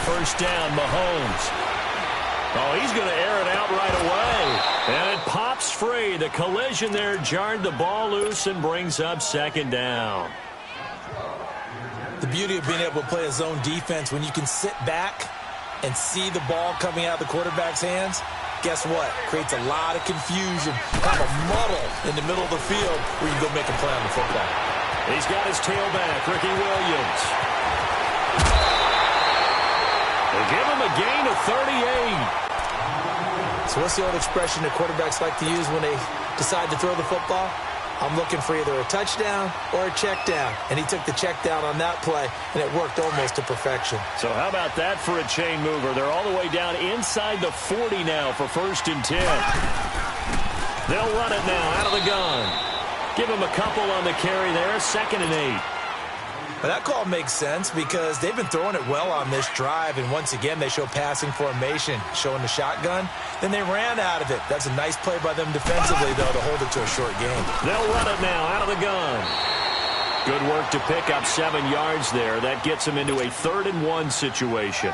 First down, Mahomes. Oh, he's going to air it out right away. And it pops free. The collision there jarred the ball loose and brings up second down. The beauty of being able to play a zone defense, when you can sit back and see the ball coming out of the quarterback's hands, guess what? Creates a lot of confusion, kind of a muddle in the middle of the field where you go make a play on the football. He's got his tailback, Ricky Williams. They give him a gain of 38. So what's the old expression that quarterbacks like to use when they decide to throw the football? I'm looking for either a touchdown or a check down. And he took the check down on that play, and it worked almost to perfection. So how about that for a chain mover? They're all the way down inside the 40 now for 1st and 10. They'll run it now out of the gun. Give him a couple on the carry there, 2nd and 8. But that call makes sense because they've been throwing it well on this drive, and once again they show passing formation, showing the shotgun. Then they ran out of it. That's a nice play by them defensively, though, to hold it to a short game. They'll run it now out of the gun. Good work to pick up 7 yards there. That gets them into a 3rd and 1 situation.